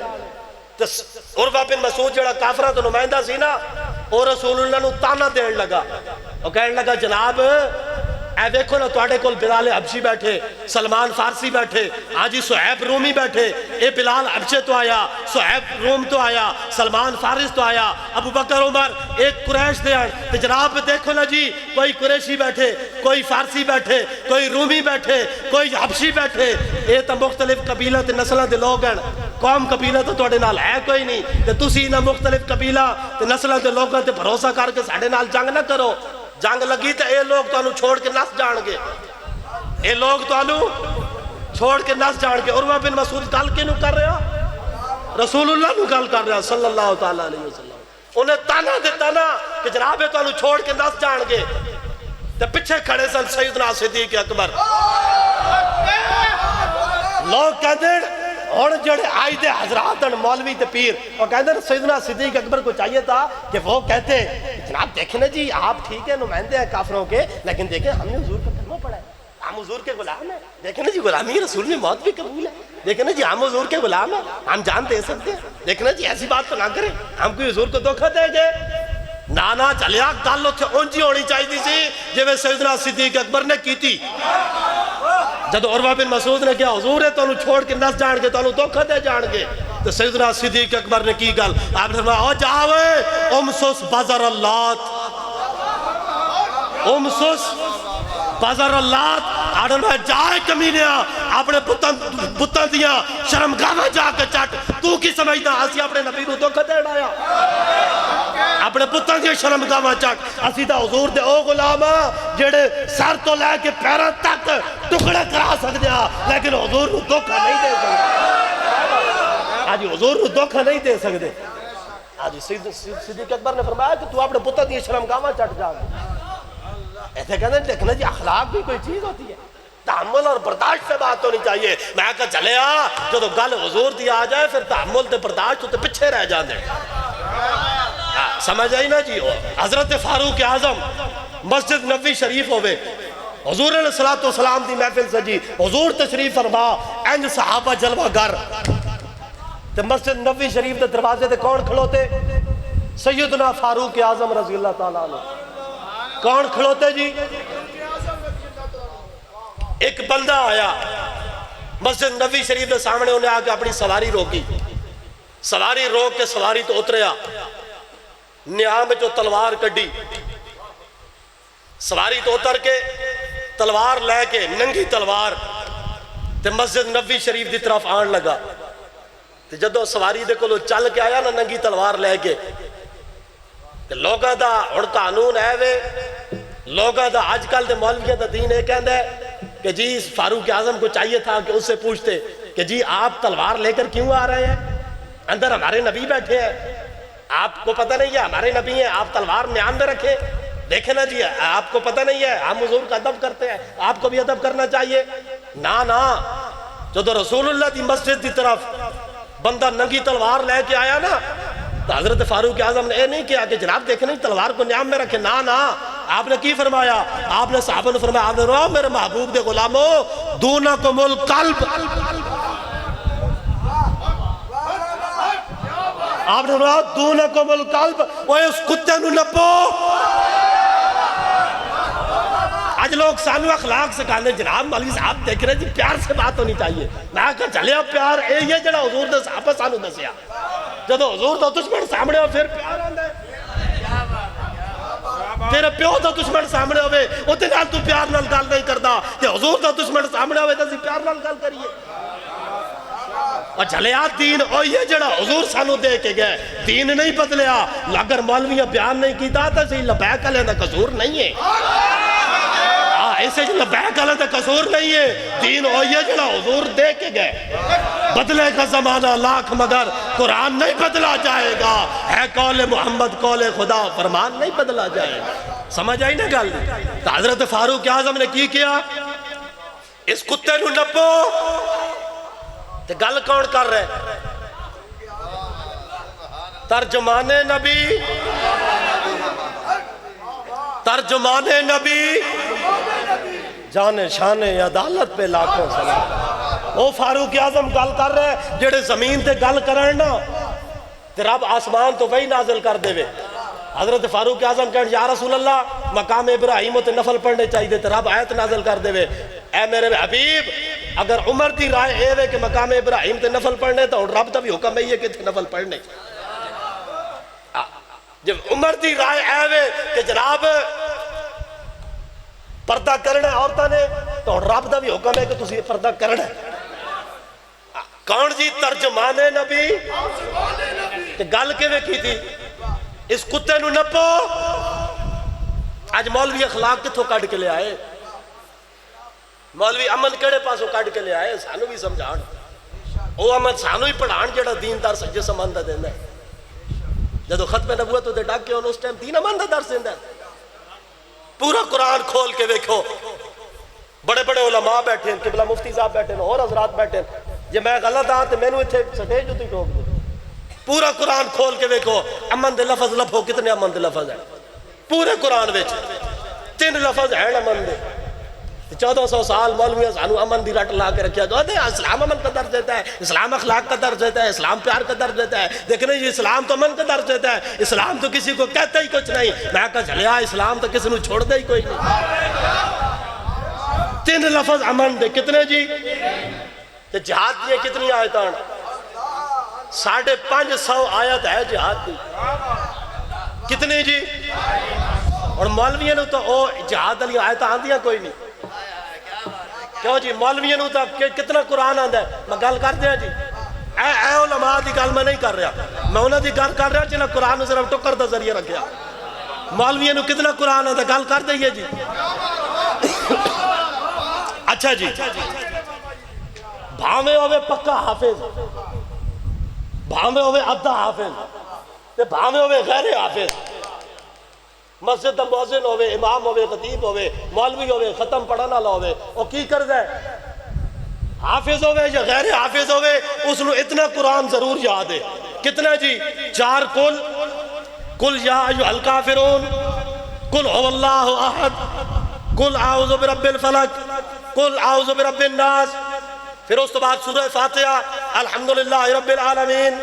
تے عروہ بن مسعود جڑا کافرہ تو نمائندہ سی نا وہ رسول اللہ نو تانا دین لگا. وہ کہنے لگا جناب اے دیکھو نا تواڈے کول بلال حبشی بیٹھے, سلمان فارسی بیٹھے, آجی سہیب رومی بیٹھے. اے بلال حبشے تو آیا, سہیب روم تو آیا, سلمان فارس تو آیا, ابو بکر عمر ایک قریش دے آن. جناب دیکھو نا جی کوئی قریشی بیٹھے, کوئی فارسی بیٹھے, کوئی رومی بیٹھے, کوئی حبشی بیٹھے. اے تا مختلف قبیلہ تے نسلہ دے لوگ ہیں, قوم قبیلہ تو تواڈے نال ہے کوئی نہیں. تے تسی انہاں مختلف قبیلہ تے نسلہ دے لوگاں تے بھروسہ کر کے ساڈے نال جنگ نہ کرو. جنگ لگی تو اے لوگ تو انہوں چھوڑ کے نس جان گے, اے لوگ تو انہوں چھوڑ کے نس جان گے. عروہ بن مسعود گل کے نو کر رہا, رسول اللہ نو گل کر رہا صلی اللہ تعالیٰ علیہ وسلم. انہیں تانا دیتا نا کہ جناب ہے تو انہوں چھوڑ کے نس جان گے. تو پچھے کھڑے سن سیدنا صدیق اکبر. لوگ کہتے ہیں اور جڑے آئی دے حضرات مولوی تے پیر اور کہتے ہیں سیدنا صدیق اکبر کو چاہیے تھا کہ وہ کہتے جناب دیکھیں نا جی آپ ٹھیک ہے نمائندے ہیں کافروں کے, لیکن دیکھیں ہم نے حضور کا کلمہ پڑھا ہے, ہم حضور کے غلام ہیں. دیکھیں نا جی غلامی رسول میں موت بھی قبول ہے. دیکھیں نا جی ہم حضور کے غلام ہیں, ہم جان دے سکتے ہیں. دیکھیں نا جی ایسی بات تو نہ کریں, ہم کوئی حضور کو دھوکہ دیں گے. نانا چلیا گل اتنے اونجی ہونی چاہیے سی جی سیدنا صدیق اکبر نے کی تھی. جب عروہ بن مسعود نے کیا حضور ہے تو انہوں چھوڑ کے نس جان گے تو انہوں دھوکہ دے جان گے تو سیدنا صدیق اکبر نے کی گل آپ نے فرمایا او جاوے امسس بزر اللات امسس بزر اللات آڈن میں جائے کمینیا اپنے پتن دیا شرمگاہ میں جا کے چٹ تو کی سمجھنا اسی اپنے نبی کو دھوکہ دے ڈایا اپنے پتن دیا شرمگاہ میں چٹ اسی دا حضور دے او غلامہ جڑے سر تو لے کے پیروں تک ٹکڑے کرا سکتے ہیں لیکن حضور کو دھوکہ نہیں دے سکتے آج حضور کو دھوکہ نہیں دے سکتے آج صدیق اکبر نے فرمایا کہ تو اپنے پتن دیا شرمگاہ میں چٹ جا ایسے کہتے ہیں دیکھنا جی اخلاق بھی کوئی چیز ہوتی ہے تحمل اور برداشت سے بات ہونی چاہیے میں کہا چلے جو تو گل حضور دیا آ جائے پھر تحمل تے برداشت تے پیچھے رہ جاندے سمجھ آئی نا جی حضرت فاروق اعظم مسجد نبوی شریف ہوئے حضور علیہ السلام دی محفل سجی حضور تشریف فرما انج صحابہ جلوہ گر تے مسجد نبوی شریف دے دروازے تے کون کھلوتے سیدنا فاروق اعظم رضی اللہ تعالیٰ عنہ کون کھلوتے جی ایک بندہ آیا مسجد نبوی شریف کے سامنے انہیں آ کے اپنی سواری روکی سواری روک کے سواری تو اتریا نیام میں جو تلوار کڈی سواری تو اتر کے تلوار لے کے ننگی تلوار تے مسجد نبوی شریف دی طرف آن لگا تے جدو سواری دے کو چل کے آیا نا ننگی تلوار لے کے لوگاں دا ہن قانون ہے وے لوگاں دا آج کل دے مولویوں دا دین یہ کہندا ہے کہ جی فاروق اعظم کو چاہیے تھا کہ اس سے پوچھتے کہ جی آپ تلوار لے کر کیوں آ رہے ہیں اندر ہمارے نبی بیٹھے ہیں آپ کو پتہ نہیں ہے ہمارے نبی ہیں آپ تلوار میان میں رکھیں دیکھیں نا جی آپ کو پتہ نہیں ہے ہم حضور کا ادب کرتے ہیں آپ کو بھی ادب کرنا چاہیے نا جو تو رسول اللہ دی مسجد دی طرف بندہ ننگی تلوار لے کے آیا نا تو حضرت فاروق اعظم نے یہ نہیں کیا کہ جناب دیکھیں نہیں تلوار کو نیام میں رکھے نا آپ نے کی فرمایا آپ نے صحابہ نے فرمایا آپ نے روح میرے محبوب دے غلاموں دونکم القلب آپ نے روح دونکم القلب وہ اس کتے نو نپو آج لوگ سانو اخلاق سے کہنے جناب مولوی صاحب دیکھ رہے جی پیار سے بات ہونی چاہیے میں کہا چلے پیار یہ جڑا حضور دے صحابہ سانو دسیا جدو حضور دا دشمن سامنے ہو پھر پیار آندا ہے تیرے پیو دا دشمن سامنے ہوئے او تے نال تو پیار نال گل نہیں کردا تے حضور دا دشمن سامنے ہوئے تے پیار نال گل کریے اور چلے دین او یہ جڑا حضور سانو دے کے گئے دین نہیں بدلیا اگر مولویاں بیان نہیں کیتا تے صحیح لبیک علیہ دا قصور نہیں ہے ایسے جو لبیک علیہ دا قصور نہیں ہے دین او یہ جڑا حضور دے کے گئے بدلے کا زمانہ لاکھ مگر قرآن نہیں بدلا جائے گا ہے قول محمد قول خدا فرمان نہیں بدلا جائے گا سمجھ آئی نا گل تو حضرت فاروق اعظم نے کی کیا اس کتے نو نپو تو گل کون کر رہے ترجمان نبی ترجمان نبی جانے شانے عدالت پہ لاکھوں سلام او فاروق اعظم گل کر رہے جڑے زمین تے گل کرنا تے رب آسمان تو وہی نازل کر دے وے حضرت فاروق اعظم کہنے یا رسول اللہ مقام ابراہیم تے نفل پڑھنے چاہیے تے رب آیت نازل کر دے وے اے میرے حبیب اگر عمر دی رائے اے وے کہ مقام ابراہیم تے نفل پڑھنے تو رب دا بھی حکم ہے کہ نفل پڑھنے جب عمر دی رائے اے وے کہ جناب پردہ کرنا ہے عورتوں نے تو رب دا بھی حکم ہے کہ تسی پردہ کرنا ہے کون جی ترجمان نبی کہ گل کے وے کی تھی اس کتے نو نپو آج مولوی اخلاق کتھوں کٹ کے لے آئے مولوی امن کیڑے پاسوں کٹ کے لے آئے سانو بھی سمجھان او امن سانو ہی پڑھان جڑا دین دار سجے سماندہ دینا ہے جدو ختم نبوت دے ڈاک کے اس ٹائم دین امن دا درس دینا ہے پورا قرآن کھول کے دیکھو بڑے بڑے علماء بیٹھے ہیں قبلہ مفتی صاحب بیٹھے ہیں اور حضرات بیٹھے ہیں جی میں غلط ہاں تو میں نے اتھے سٹیج ہوتی ٹوک دے پورا قرآن کھول کے دیکھو امن دے لفظ لفظ کتنے امن دے لفظ ہیں پورے قرآن وچ 3 لفظ ہیں امن دے 1400 سال مولویاں سانو امن دی رٹ لا کے رکھیا جو اسلام امن کا درج دیتا ہے اسلام اخلاق کا درج دیتا ہے اسلام پیار کا درج دیتا ہے دیکھنے یہ اسلام تو امن کا درج دیتا ہے اسلام تو کسی کو کہتا ہی کچھ نہیں میں کہا چلیا اسلام تو کسی نے چھوڑ دے ہی کوئی نہیں تین لفظ امن دے کتنے جی؟ تے جہاد دیئے کتنی آیتاں؟ 550 آیت ہے جہاد دی. کتنی جی؟ اور مولویوں نے تو او جہاد علی آیتاں آندیاں کوئی نہیں. کیوں جی؟ مولویوں نے تو کتنا قرآن آندہ ہے. میں گل کر دیا جی، اے علماء دی گل میں نہیں کر رہا، میں انہوں دی گل کر رہا جنہاں قرآن نے صرف ٹکر دا ذریعہ رکھیا. مولویوں نے کتنا قرآن آندہ گل کر دئیے جی. اچھا جی، بھاوے ہوئے پکا حافظ، بھاوے ہوئے عدہ حافظ، تے بھاوے ہوئے غیر حافظ، مسجد دا مؤذن ہوئے، امام ہوئے، خطیب ہوئے، مولوی ہوئے، ختم پڑھنا نہ ہوئے، وہ کی کر دے؟ حافظ ہوئے یا غیر حافظ ہوئے، اس نے اتنا قرآن ضرور یاد ہے. کتنا جی؟ 4 کل، قل یا ایھا الکافرون، قل هو اللہ احد، قل اعوذ برب الفلق، قل اعوذ برب الناس. پھر اس تو بعد سورہ فاتحہ، الحمدللہ رب العالمین.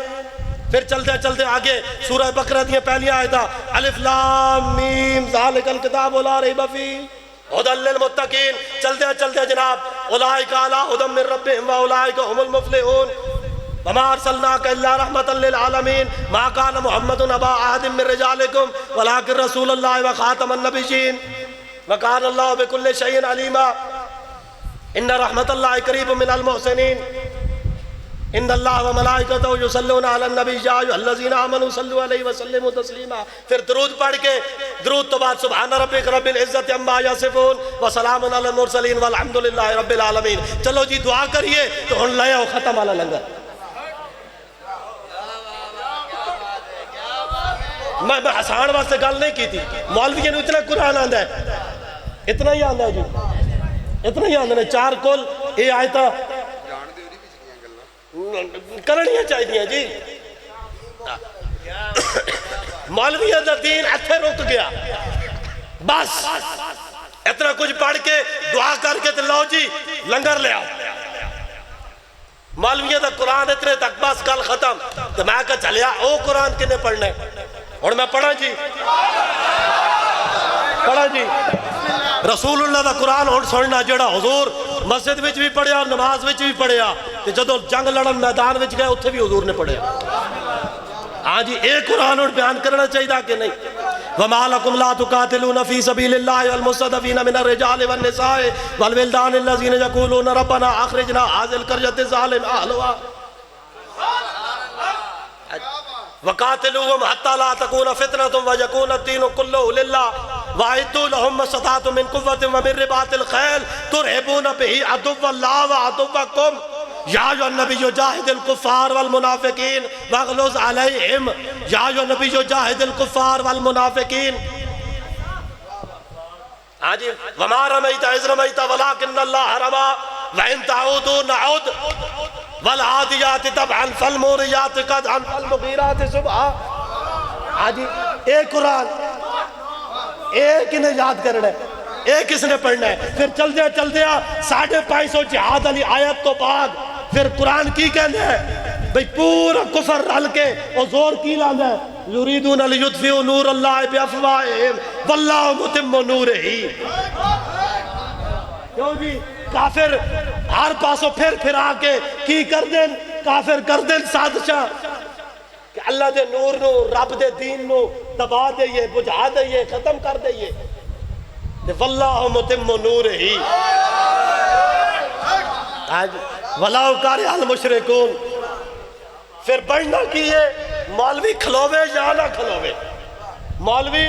پھر چلتے چلتے آگے سورہ بقرہ دیا پہلی آیتہ، الف لام میم ذالک الکتاب لا ریب فیہ ھدی للمتقین. چلتے چلتے جناب، اولئک علی ھدی من ربہم واولئک ھم المفلحون. وما ارسلناک الا رحمۃ للعالمین ما کان محمد ابا احد من رجالکم ولکن رسول اللہ وخاتم النبیین وکان اللہ بکل شیء علیما. ان رحمت اللہ قریب من المحسنین. ان اللہ و ملائکتہ یصلون علی النبی یا ایھا الذین آمنوا صلوا علیہ وسلموا تسلیما. پھر درود پڑھ کے، درود تو بعد سبحان ربک رب العزت عما یصفون وسلام علی المرسلین والحمدللہ رب العالمین. چلو جی دعا کریے تو ہن لے آؤ ختم والا لنگر. میں حسان واسطے گل نہیں کی تھی. مولویوں نے اتنا قرآن آندہ ہے، اتنا ہی آندہ ہے جی، اتنا ہی آندہ ہے. 4 کل یہ آیتہ کرنیاں چاہیے جی. مولویوں دا دین ایتھے رک گیا. بس اتنا کچھ پڑھ کے دعا کر کے تو لو جی لنگر لے آؤ. مولویوں دا قرآن اتنے تک بس گل ختم. تو میں کہا چلیا او قرآن کنے پڑھنے، اور میں پڑھا جی، پڑھا جی. رسول اللہ دا قرآن ہون سننا جڑا حضور مسجد وچ بھی پڑھیا اور نماز وچ بھی پڑھیا، کہ جدو جنگ لڑن میدان وچ گئے اتھے بھی حضور نے پڑھیا. ہاں جی ایک قرآن اور بیان کرنا چاہیے کہ نہیں. وَمَا لَكُمْ لَا تُقَاتِلُونَ فِي سَبِيلِ اللَّهِ وَالْمُسْتَضْعَفِينَ مِنَ الرِّجَالِ وَالنِّسَاءِ وَالْوِلْدَانِ الَّذِينَ يَقُولُونَ رَبَّنَا أَخْرِجْنَا هَذِهِ الْقَرْيَةِ الظَّالِمِ أَهْلُهَا وَقَاتِلُوهُمْ حَتَّى لَا تَكُونَ فِتْنَةٌ وَيَكُونَ الدِّينُ كُلُّهُ لِلَّهِ وَأَعِدُّوا لَهُم مَّا اسْتَطَعْتُم مِّن قُوَّةٍ وَمِن رِّبَاطِ الْخَيْلِ تُرْهِبُونَ بِهِ عَدُوَّ اللَّهِ وَعَدُوَّكُمْ یا ایھا النبی جاہد الکفار والمنافقین واغلظ علیہم. یا ایھا النبی جاہد الکفار والمنافقین. ہاں جی وما رمیت اذ رمیت ولکن اللہ رمی وان تعودوا نعود والعادیات ضبحا فالموریات قدحا فالمغیرات صبحا. ہاں جی ایک قرآن ایک انہیں یاد کرنا ہے، ایک اس نے پڑھنا ہے. پھر چلتے چلتے 550 جہاد علی آیت تو بعد پھر قرآن کی کہنے ہے بھئی پورا کفر رل کے اور زور کی لاندہ ہے. یریدون لیطفئوا نور اللہ بافواہہم واللہ متم نورہ. کیوں جی کافر ہر پاسوں پھر آ کے کی کر دیں، کافر کر دیں سازشاں کہ اللہ دے نور نو رب دے دین نو دبا دئیے، بجھا دئیے، ختم کر دئیے. واللہ متم نورہ. وَلَوْ كَرِهَ الْمُشْرِكُونَ. پھر بڑھنا کیے مولوی کھلوے یا نہ کھلوے، مولوی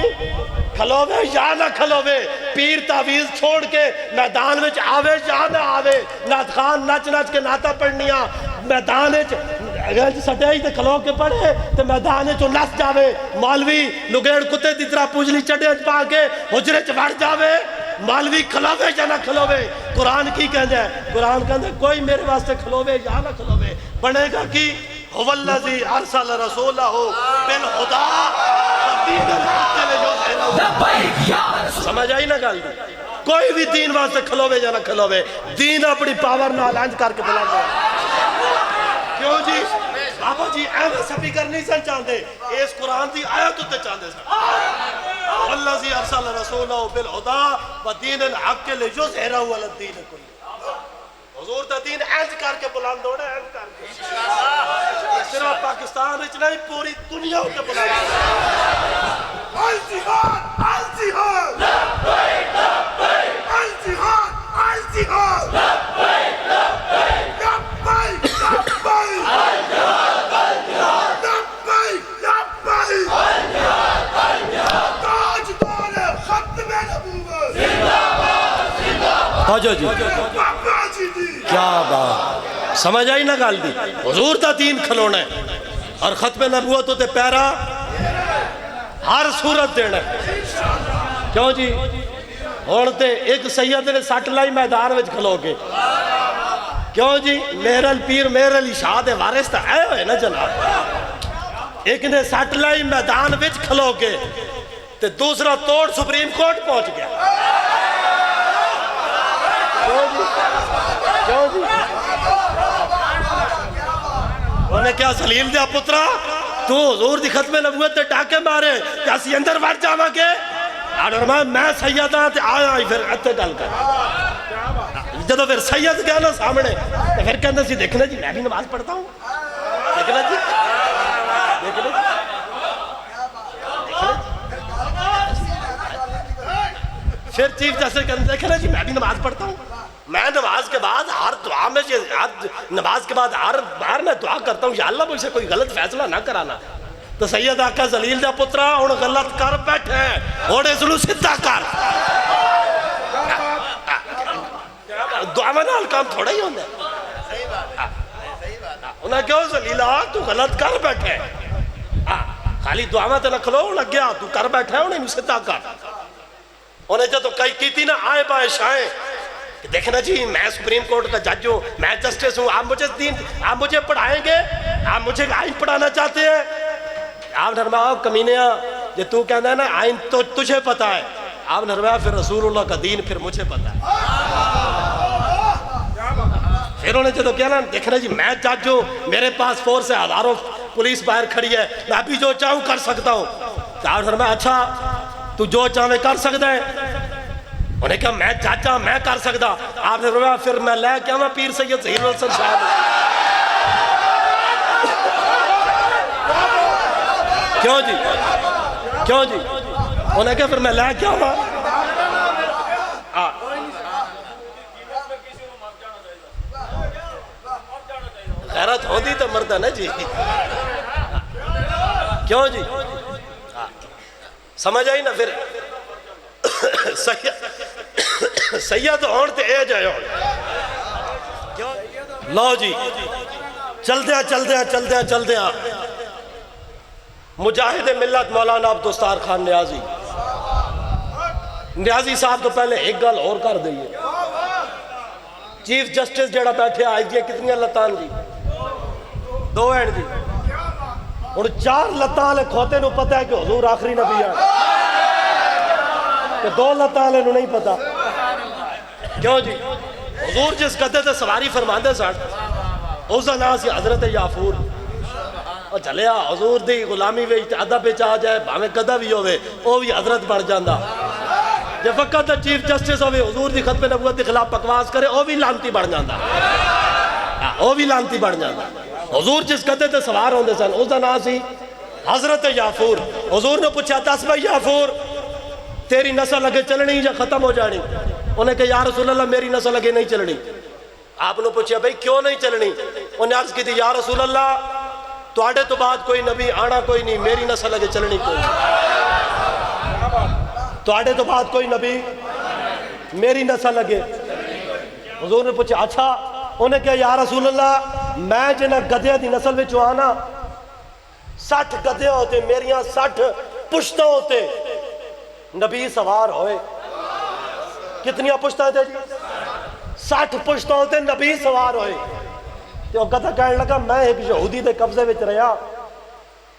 کھلوے یا نہ کھلوے، پیر تعویز چھوڑ کے میدان وچ آوے یا نہ آوے، نعت خان نچ نچ کے نعتہ پڑھنیاں میدان وچ اگر سٹے تے کھلو کے پڑھے تو میدان وچ نس جاوے. مولوی لگیڑ کتے دی طرح پوجلی چڑھے پا کے حجرے چ وڑ جاوے. مولوی کھلوے یا نہ کھلوے. قرآن کی کہندے ہے؟ قرآن کہندے کوئی میرے واسطے کھلوے یا نہ کھلوے. بنے گا کی هو الذی ارسل رسولہ بالہدی ودین الحق لیظہرہ. سمجھ آئی نہ گل؟ کوئی بھی دین واسطے کھلوے یا نہ کھلوے، دین اپنی پاور نال انج کر کے بلا دے. کیوں جی بابا جی ایم سپیکر نہیں سن چاہتے، اس قرآن دی آیت ہوتے چاہتے سن. والذی ارسل رسولہ بالہدی ودین الحق لیظہرہ علی الدین کلہ. حضور دا دین اینج کر کے بلند ہونا ہے، اینج کر کے صرف پاکستان وچ نہیں پوری دنیا تے بلند ہونا. الجہاد الجہاد لبیک لبیک الجہاد الجہاد لبیک لبیک لبیک لبیک الجہاد الجہاد لبیک لبیک الجہاد الجہاد تاجدار ختم نبوت زندہ باد زندہ باد. جی کیا بات سمجھ آئی نہ گل دی. حضور دا دین کھلونا ہے اور ختم نبوت تے پیرا ہر صورت دینا ہے. کیوں جی ہون تے ایک سید نے سٹ لائی میدان وچ کھلو کے. کیوں جی میرل پیر میرل شاہ دے وارث تے آئے ہوئے نا جناب. ایک نے سٹ لائی میدان وچ کھلو کے تے دوسرا توڑ سپریم کورٹ پہنچ گیا. کیوں جی انہیں کیا سلیل دیا پترا تو حضور دی ختم نبوت تے ڈاکے مارے کہ اسی اندر وڑ جاواں گے. اور میں سید ہاں تے آیا ہی پھر اتنے گل کر. جدو پھر سید گیا نا سامنے تو پھر کہندے سی دیکھنا جی میں بھی نماز پڑھتا ہوں. دیکھنا جی دیکھنا جی پھر چیف جسٹس کہندے دیکھنا جی میں بھی نماز پڑھتا ہوں. میں نماز کے بعد ہر دعا میں نماز کے بعد ہر بار میں دعا کرتا ہوں یا اللہ مجھ سے کوئی غلط فیصلہ نہ کرانا. تو سید آقا ذلیل دا پترا ہن غلط کر بیٹھے ہن اس نوں سیدھا کر. دعا نال کام تھوڑا ہی ہوندا ہے. انہاں کہو ذلیلا تو غلط کر بیٹھے خالی دعا تے نہ کھلو لگیا تو کر بیٹھے ہن اینوں سیدھا کر. انہیں جدو کئی کیتی نا آئے بائے شائیں دیکھنا جی میں سپریم کورٹ کا جج ہوں میں جسٹس ہوں آپ مجھے پڑھائیں گے آپ مجھے آئین پڑھانا چاہتے ہیں. آپ نے فرمایا کمینیا یہ تو کہنا ہے نا آئین تو تجھے پتا ہے. آپ نے فرمایا پھر رسول اللہ کا دین پھر مجھے پتا ہے. پھر انہوں نے جدو کہنا دیکھنا جی میں جج ہوں میرے پاس فورس ہے ہزاروں پولیس باہر کھڑی ہے میں بھی جو چاہوں کر سکتا ہوں. آپ نے فرمایا اچھا تو جو چاہے کر سکتا ہے. انہیں کہا میں چاچا میں کر سکتا. آپ نے فرمایا پھر میں لے کے آواں پیر سید ظہیر الحسن صاحب. کیوں جی کیوں جی انہیں کہا پھر میں لے کے آواں. غیرت ہوندی تو مردہ نا جی. کیوں جی سمجھ آئی نا. پھر سید ہون تے اے جائے ہون. لو جی چل دیا مجاہد ملت مولانا عبدالستار خان نیازی صاحب تو پہلے ایک گل اور کر دئیے. چیف جسٹس جڑا بیٹھے آئی دیا کتنی لتان جی 2 ہیں جی. اور 4 لتان لے کھوتے نو پتہ ہے کہ حضور آخری نبی ہے کہ 2 لتان لے نو نہیں پتا. کیوں جی حضور جس گدے تے سواری فرماندے سن اس دا نام سی حضرت یافور. اور چلیا حضور دی غلامی وچ ادب وچ آ جائے بھاویں گدا بھی ہوے او بھی حضرت بن جاندا. جے فقط چیف جسٹس ہوے حضور دی ختم نبوت کے خلاف بکواس کرے او بھی لعنتی بن جاندا. او بھی لعنتی بن جاندا. حضور جس گدے تے سوار ہوندے سن اس دا نام سی حضرت یافور. حضور نے پوچھا دس بھائی یافور تیری نسل اگے چلنی یا ختم ہو جانی؟ انہیں کہا یا رسول اللہ میری نسل اگے نہیں چلنی. آپ نے پوچھا بھائی کیوں نہیں چلنی؟ انہیں عرض کی تھی یا رسول اللہ تواڈے تو بعد کوئی نبی آنا کوئی نہیں میری نسل اگے چلنی کوئی نہیں. تواڈے تو بعد کوئی نبی میری نسل اگے. حضور نے پوچھا اچھا. انہیں کہا یا رسول اللہ میں جنہ گدھے دی نسل میں آنا 60 گدھے ہوتے میریاں 60 پشتہ ہوتے نبی سوار ہوئے. کتنیاں پشتہ تھے جی 60 پشتہ ہوتے نبی سوار ہوئے. تو گدھا کہنے لگا میں ایک یہودی دے قبضے وچ رہا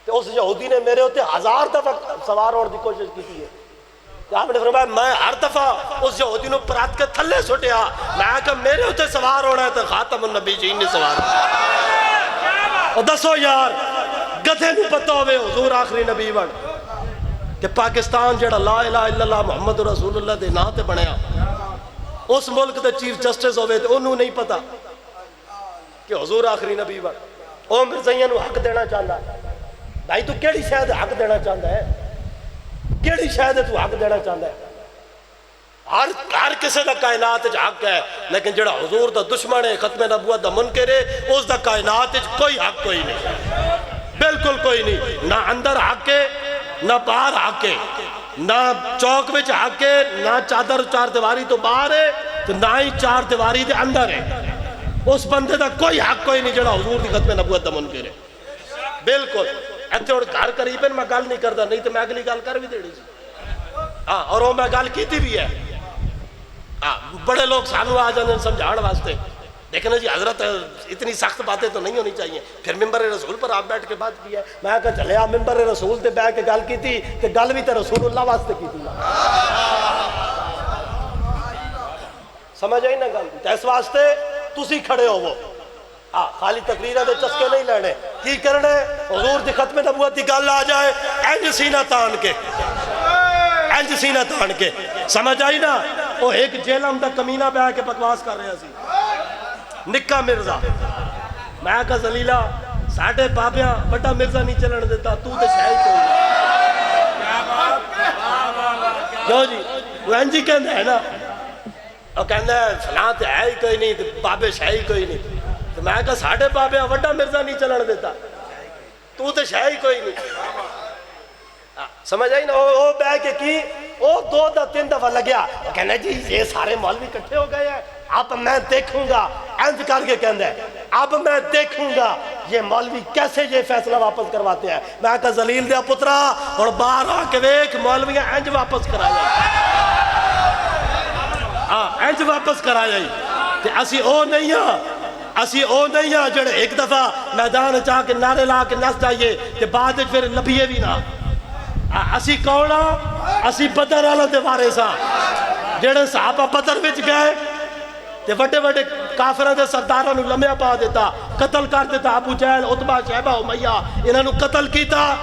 تو اس یہودی نے میرے ہوتے 1000 دفعہ سوار ہونے دی کوشش کی تھی. آپ نے فرمایا میں ہر دفعہ اس یہودی نے پرات کے تھلے سٹیا. میں کہا میرے ہوتے سوار ہونا ہے تو خاتم النبی جی نے سوار ہونا. اور دسو یار گدھے نو پتہ ہوئے حضور آخری نبی بن کہ پاکستان جڑا لا الہ الا اللہ محمد رسول اللہ دے نا تے بنیا اس ملک دے چیف جسٹس ہوئے تے انہوں نہیں پتا کہ حضور آخری نبی بن او مرزائیاں نو حق دینا چاہتا بھائی تو کیڑی شاید حق دینا چاہتا ہے کیڑی شاید تو حق دینا چاہتا ہے ہر کسی دا کائنات حق ہے لیکن جڑا حضور دا دشمن ہے ختم نبوت دا منکر ہے اس دا کائنات کوئی حق کوئی نہیں بالکل کوئی نہیں نہ اندر حق ہے نہ باہر حق ہے نہ چوک وچ حق ہے نہ چادر چار دیواری تو باہر ہے تو نہ ہی چار دیواری دے اندر ہے اس بندے دا کوئی حق کوئی نہیں جڑا حضور دی ختم نبوت دا منکر ہے بالکل ایتھے اور گھر قریب میں گل نہیں کردا نہیں تو میں اگلی گل کر بھی دینی سی ہاں اور وہ میں گل کیتی بھی ہے بڑے لوگ سانو آ جاندے سمجھاؤਣ واسطے دیکھنا جی حضرت اتنی سخت باتیں تو نہیں ہونی چاہیے پھر ممبر رسول پر آپ بیٹھ کے بات کی ہے میں کہا چلے آپ ممبر رسول تے بیٹھ کے گل کی تھی کہ گل بھی تے رسول اللہ واسطے کی تھی سمجھ آئی نا گل اس واسطے تسی کھڑے ہو وہ خالی تقریرہ دے چسکے نہیں لینے کی کرنے حضور دی ختم نبوت دی گل آ جائے اینج سینہ تان کے اینج سینہ تان کے سمجھ آئی نا وہ ایک جیلم دا کمینہ بہ کے بکواس کر رہے سی نکا مرزا میں کہا زلیلہ ساڑھے بابیاں بڑا مرزا نہیں چلن دیتا تو تے شاہی کوئی کیوں جی وہ اینجی کہندہ ہے نا وہ کہندہ ہے فلاں تے ہے ہی کوئی نہیں تے بابے شاہی کوئی نہیں تو میں کہا ساڑھے بابیاں بڑا مرزا نہیں چلن دیتا تو تے شاہی کوئی نہیں سمجھ آئی نا وہ بہ کے کی وہ 2-3 دفعہ لگیا کہنا جی یہ سارے مولوی کٹھے ہو گئے ہیں اب میں دیکھوں گا اینج کر کے کہندہ ہے اب میں دیکھوں گا یہ مولوی کیسے یہ فیصلہ واپس کرواتے ہیں میں کہا زلیل دیا پترا اور باہر آ کے دیکھ مولویاں اینج واپس کرا جائے اینج واپس کرا جائے کہ اسی او نہیں ہاں جڑے ایک دفعہ میدان چاہ کے نعرے لا کے نس جائیے کہ بعد پھر لبھیے بھی نہ اسی کونا اسی بدر والا دے وارث ہاں جڑے صحابہ بدر وچ گئے تے وڈے وڈے کافراں دے سرداراں نو لمیا پا دیتا قتل کر دیتا ابو جہل عتبہ شیبہ امیہ انہاں نو قتل کیتا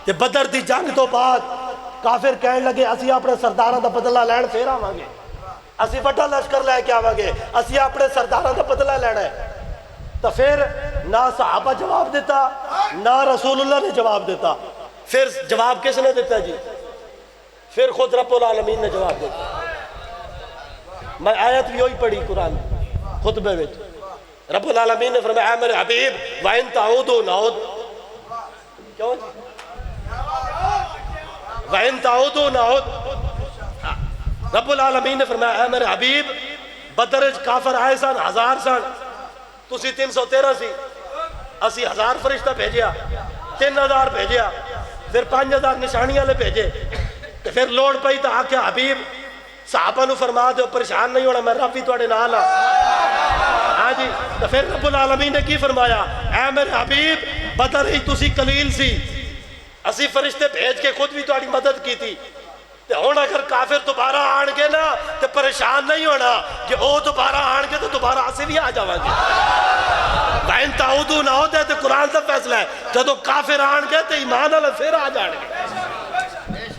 تے بدر دی جنگ تو بعد کافر کہنے لگے اسی اپنے سرداراں دا بدلہ لین پھر آواں گے اسی وڈا لشکر لے کے آواں گے اسی اپنے سرداراں دا بدلہ لینا ہے تو پھر نہ صحابہ جواب دیتا نہ رسول اللہ نے جواب دیتا پھر جواب کس نے دیتا جی پھر خود رب العالمین نے جواب دیتا میں آیت بھی ہوئی پڑھی قرآن خطبے میں رب العالمین نے فرمایا اے میرے حبیب وَإِن تَعُودُوا نَعُودُ کیوں جی وَإِن تَعُودُوا نَعُودُ رب العالمین نے فرمایا اے میرے حبیب بدرج کافر آئے سن 1000 سن تسی 313 سی اسی 1000 فرشتہ بھیجیا 3000 بھیجیا پھر 5000 نشانیاں لے بھیجے پھر لوڑ پئی تو آکھیا حبیب صحابہ نو فرما دے پریشان نہیں ہونا میں رب بھی توڑے نال ہاں جی تو پھر رب العالمین نے کی فرمایا اے میرے حبیب بدر ہی تسی قلیل سی اسی فرشتے بھیج کے خود بھی توڑی مدد کی تھی ہون اگر کافر دوبارہ آن گے نا تو پریشان نہیں ہونا کہ او دوبارہ آن گے تو دوبارہ آسے بھی آ جاؤں گے وَإِن تَعُودُوا نَعُودُ ہے تو قرآن سے فیصلہ ہے جدو کافر آن گے تو ایمان اللہ پھر آ جان گے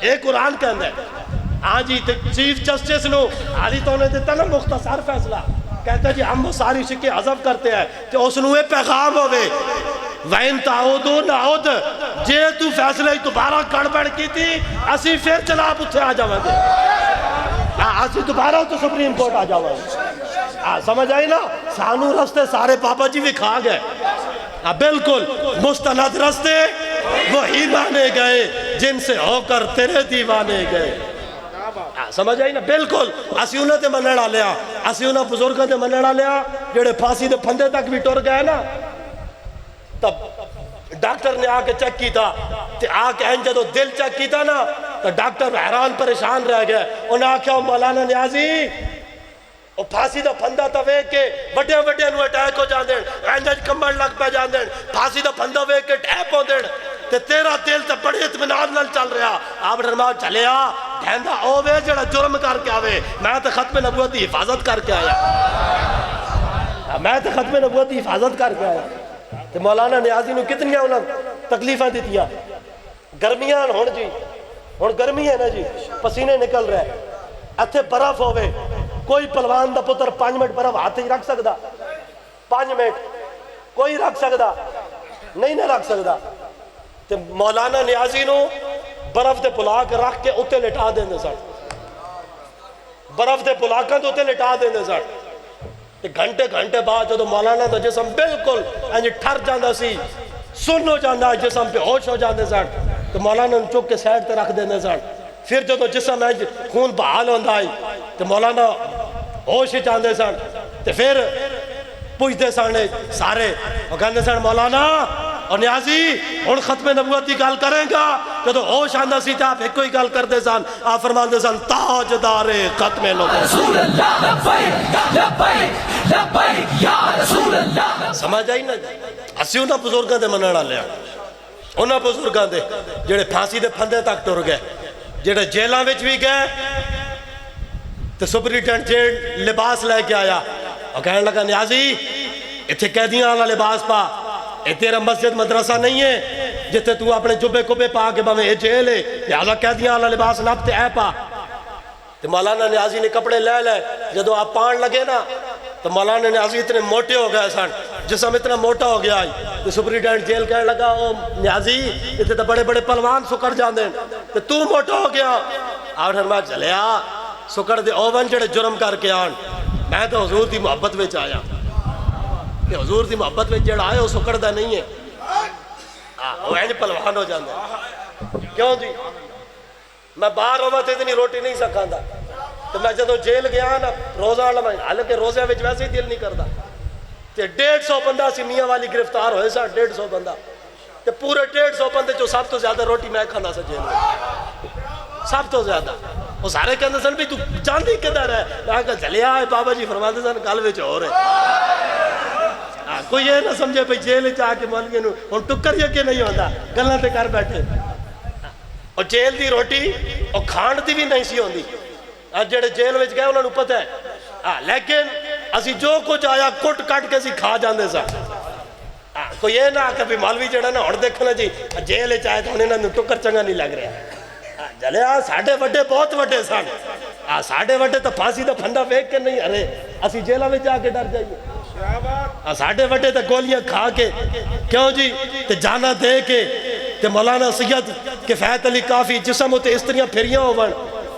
ایک قرآن کے اندر ہاں جی چیف جسٹس نو حالی تو نے دیتا نا مختصر فیصلہ کہتا ہے جی ہم وہ ساری شکے حذف کرتے ہیں کہ اس نوے پیغام ہوئے وَإِن تَعُودُوا نَعُودُ جے تو فیصلہ ہی دوبارہ کڑبڑ کی تھی اسی پھر چلا پتھے آ جاؤں گے اسی دوبارہ تو سپریم کورٹ آ جاؤں گے سمجھ آئی نا سانو رستے سارے پاپا جی بھی کھا گئے بالکل مستند رستے وہی مانے گئے جن سے ہو کر تیرے دیوانے گئے سمجھ آئی نا بالکل اسی انہوں تے منڑا لیا اسی انہوں بزرگوں تے منڑا لیا جڑے پھانسی دے پھندے تک بھی ٹر گئے نا تب ڈاکٹر نے آکے چیک کی تھا تے آکے این جدو دل چیک کی تھا نا تو ڈاکٹر حیران پریشان رہ گئے انہوں نے آکھا مولانا نیازی وہ پھانسی دا پھندا تا وے کے بڑے بڑے انہوں اٹیک ہو جان دین این جج کمبر لگ پہ جان دین پھانسی دا پھندا وے کے ٹیپ ہو دین تے تیرا دل تے بڑے اطمینان نال چل رہا آپ رحمان چلے آ ڈھیندا اوے جڑا جرم کر کے آوے میں تے ختم نبوت دی حفاظت کر کے آیا میں تے ختم نبوت دی حفاظت کر کے آیا تے مولانا نیازی نو کتنی انہوں تکلیفیں دیتیا گرمیاں ہون جی ہن گرمی ہے نا جی پسینے نکل رہے ہیں اتھے برف ہوئے کوئی پلوان دا پتر 5 منٹ برف ہاتھ ہی رکھ سکدا 5 منٹ کوئی رکھ سکدا نہیں نہ رکھ سکدا تے مولانا نیازی نو برف دے پلا کے رکھ کے اتنے لٹا دیندے سن برف دے پلاکاں دے اتنے لٹا دیندے سن گھنٹے گھنٹے بعد جدو مولانا دا جسم بالکل انج ٹھر جاندا سی سن ہو جاندا جسم پہ ہوش ہو جاندے سن تو مولانا نے چک کے سائڈ تے رکھ دیندے سن پھر جدو جسم انج خون بحال ہوندا آئی تو مولانا ہوش چاندے سن تو پھر پوچھتے سن سارے وہ کہندے سن مولانا اور نیازی ہن ختم نبوت کی گل کریں گا جدو ہوش آندا سی تے آپ ایک کوئی گل کردے سن آپ فرماندے سن تاجدار ختم نبوت رسول اللہ لبیک لبیک لبیک یا رسول اللہ سمجھ آئی نا اسی انہاں بزرگاں دے منن والے ہاں انہاں بزرگاں دے جڑے پھانسی دے پھندے تک ٹر گئے جڑے جیلاں وچ بھی گئے تے سپرنٹینڈنٹ جیل لباس لے کے آیا اور کہنے لگا نیازی اتھے قیدیاں والا لباس پا اے تیرا مسجد مدرسہ نہیں ہے جتے تو اپنے جبے کبے پا کے باویں اے جیل ہے لہذا قیدیاں والا لباس نپ تے اے پا تے مولانا نیازی نے کپڑے لے لے جدو آپ پان لگے نا تو مولانا نیازی اتنے موٹے ہو گئے سن جسم اتنا موٹا ہو گیا تو سپرنٹینڈنٹ جیل کہنے لگا او نیازی اتنے تو بڑے بڑے پلوان سکڑ جاندے تو تو موٹا ہو گیا آپ نے فرمایا چلیا سکڑ دے اوون جڑے جرم کر کے آن میں تو حضور دی محبت وچ آیا کہ حضور دی محبت وچ جڑا آئے وہ سکڑ دا نہیں ہے وہ اینج پلوان ہو جاندے کیوں جی میں باہر ہوما تے اتنی روٹی نہیں سکھاندا تو میں جدو جیل گیا نا روزہ لمائی حالانکہ روزے وچ ویسے ہی دل نہیں کردا تے 150 بندہ سی میاں والی گرفتار ہوئے سا 150 بندہ تے پورے 150 بندے جو سب تو زیادہ روٹی میں کھانا سا جیل میں سب تو زیادہ وہ سارے کہندے سن بھی تو چاندی کدھر ہے میں کہا چلیا ہے بابا جی فرماتے سن گل وچ ہو رہے کوئی یہ نہ سمجھے بھئی جیل چاہ کے مولوی نو ہن ٹکر یہ کہ نہیں ہوتا گلاں تے کر بیٹھے اور جیل دی روٹی اور کھان دی بھی نہیں سی ہوندی جڑے جیل وچ گئے انہاں نوں پتہ ہے لیکن اسی جو کچھ آیا کٹ کٹ کے اسی کھا جاندے سا کوئی یہ نہ کہ مولوی جڑا نا ہن دیکھنا جی جیل چ آئے تو انہاں نوں ٹکر چنگا نہیں لگ رہا جلیا ساڈے وڈے بہت وڈے سن ساڈے وڈے تو پھانسی دا پھندا ویکھ کے نہیں ارے اسی جیلاں وچ جا کے ڈر جائیے ساڈے وڈے تو گولیاں کھا کے کیوں جی تے جانا دے کے تے مولانا سید کفایت علی کافی جسم تے استریاں پھریاں ہون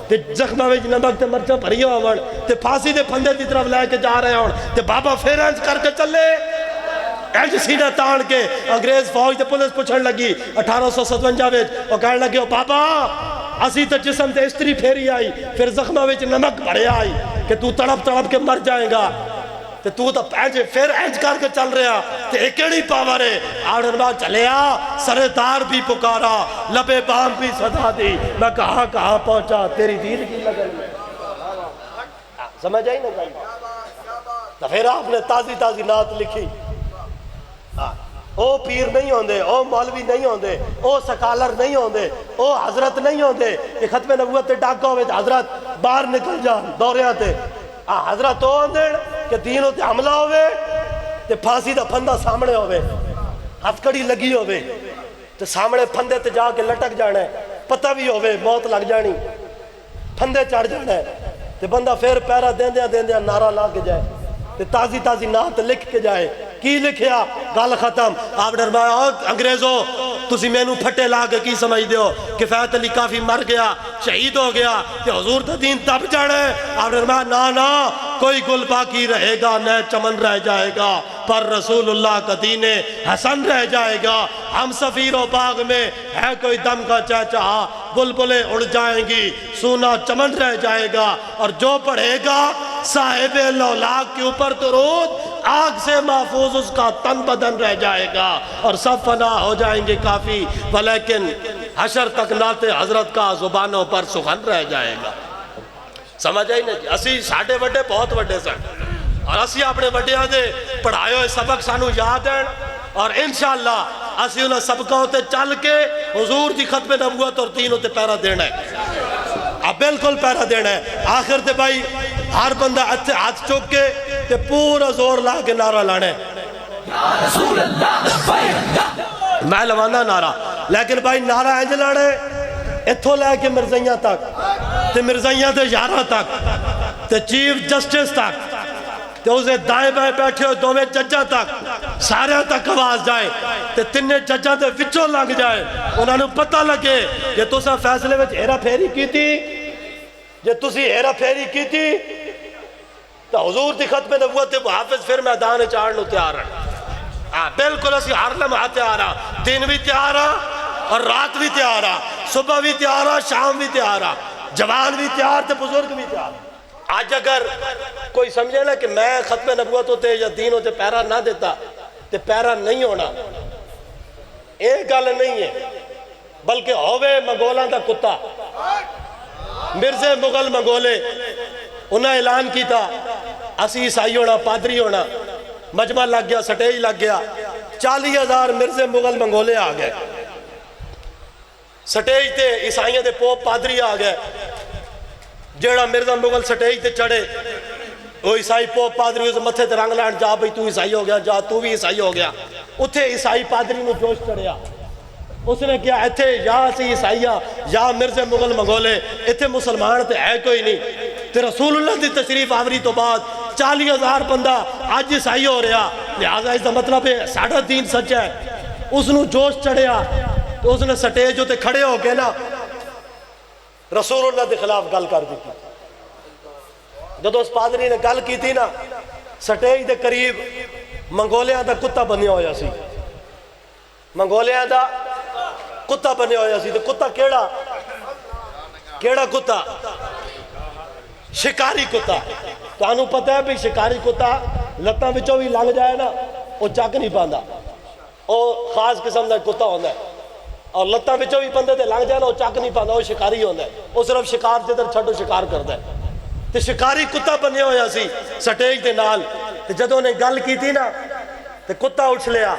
تے زخماں وچ نمک تے مرچاں بھریاں ہون تے پھانسی دے پھندے دی طرف لے کے جا رہے ہون تے بابا پھر انج کر کے چلے انج سینہ تان کے انگریز فوج تے پولیس پوچھن لگی 1857 وچ او کہن لگے او بابا اسی تے جسم تے استری پھیری آئی پھر زخماں وچ نمک بھریا آئی کہ تو تڑپ تڑپ کے مر جائے گا تے تو پھر انج کر کے چل رہا تے ایکڑی پاور ہے آڑن بعد چلیا سردار بھی پکارا لبے بام بھی صدا دی میں کہاں پہنچا تیری دین کی لگن میں سمجھ آئی نا گل تو پھر آپ نے تازی تازی نعت لکھی او پیر نہیں ہوندے او مولوی نہیں ہوندے او سکالر نہیں ہوندے او حضرت نہیں ہوندے کہ ختم نبوت تے ڈاکا ہوئے حضرت باہر نکل جان دوریاں تے حضرت تو ہوندے کہ دین تے حملہ ہوئے تے پھانسی دا پھندا سامنے ہوئے ہتھکڑی لگی ہوئے تے سامنے پھندے تے جا کے لٹک جانا ہے پتہ بھی ہوئے موت لگ جانی پھندے چڑھ جانا ہے تے بندہ پھر پیرا دیندیاں نعرہ لا کے جائے تے تازی تازی نعت لکھ کے جائے کی لکھیا گل ختم آپ نے فرمایا انگریزوں تسی مینوں پھٹے لا کے کی سمجھ دیو کفایت علی کافی مر گیا شہید ہو گیا تے حضور دا دین تب جانے آپ نے فرمایا نا کوئی گل باقی رہے گا نہ چمن رہ جائے گا پر رسول اللہ کا دین حسن رہ جائے گا ہم سفیر و باغ میں ہے کوئی دم کا چہچہا بلبلیں اڑ جائیں گی سونا چمن رہ جائے گا اور جو پڑھے گا صاحب لولاک کے اوپر درود آگ سے محفوظ اس کا تن بدن رہ جائے گا اور سب فنا ہو جائیں گے کافی ولیکن حشر تک نعت حضرت کا زبانوں پر سخن رہ جائے گا سمجھ آئی نا جی اسی ساڑھے وڈے بہت وڈے سن اور اسی اپنے وڈیاں دے پڑھائے ہوئے سبق سانو یاد ہیں اور انشاءاللہ اسی انہاں سبقوں تے چل کے حضور دی ختم نبوت اور دین تے پیرا دینا ہے اب بالکل پیرا دینا ہے آخر تے بھائی ہر بندہ ہاتھ چوک کے تے پورا زور لا کے نعرہ لانے یا رسول اللہ میں لوانا نعرہ لیکن بھائی نعرہ انج لانے اتھوں لے کے مرزائیاں تک تے مرزائیاں تے یارہ تک تے چیف جسٹس تک تے اسے دائیں بائیں بیٹھے ہوئے دوویں ججاں تک سارے تک آواز جائے تے تینے ججاں تے وچوں لنگ جائے انہوں نے پتہ لگے کہ تساں فیصلے وچ ہیرا پھیری کی تھی جے تسی ہیرا پھیری کی تھی تو حضور دی ختم نبوت تے حافظ پھر میدان چاڑ لو تیار ہیں بالکل اسی ہر لمحہ تیار ہیں دن بھی تیار ہیں اور رات بھی تیار ہیں صبح بھی تیار ہیں شام بھی تیار ہیں جوان بھی تیار تے بزرگ بھی تیار آج اگر کوئی سمجھے نا کہ میں ختم نبوت ہوتے یا دین ہوتے پیرا نہ دیتا تے پیرا نہیں ہونا ایک گل نہیں ہے بلکہ ہوئے منگولاں دا کتا مرزے مغل منگولے انہاں اعلان کی تھا اسی عیسائی ہونا پادری ہونا مجمع لگ گیا سٹیج لگ گیا 40,000 مرزے مغل منگولے آ گئے سٹیج تے عیسائیوں دے پوپ پادری آ گئے جیڑا مرزا مغل سٹیج تے چڑھے وہ عیسائی پوپ پادری اسے متھے تے رنگ لائن جا بھئی تو عیسائی ہو گیا جا تو بھی عیسائی ہو گیا اتھے عیسائی پادری میں جوش چڑھیا اس نے کیا اتھے یا سی عیسائیہ یا مرزے مغل منگولے اتھے مسلمان تے ہے کوئی نہیں تے رسول اللہ دی تشریف آوری تو بعد 40,000 بندہ آج عیسائی ہو رہا لہذا اس دا مطلب ہے ساڑھا دین سچ ہے اس نے جوش چڑھیا تو اس نے سٹیج ہوتے کھڑے ہو کے نا رسول اللہ دے خلاف گل کر دی جب اس پادری نے گل کی تھی نا سٹیج دے قریب منگولیاں دا کتا بنیا ہویا سی منگولیاں دا کتا بنیا ہویا سی تو کتا کیڑا کتا شکاری کتا تو انہوں پتہ ہے بھی شکاری کتا لتاں بچوں بھی لنگ جائے نا وہ چک نہیں پاندہ وہ خاص قسم دا کتا ہوندہ ہے اور لتاں بچوں بھی بندے دے لنگ جائے نا وہ چک نہیں پاندہ وہ شکاری ہوندہ ہے وہ صرف شکار جدر چھڑو شکار کرتا ہے تو شکاری کتا بنیا ہویا سی سٹیج دے نال تو جدوں نے گل کی تھی نا تو کتا اٹھ لیا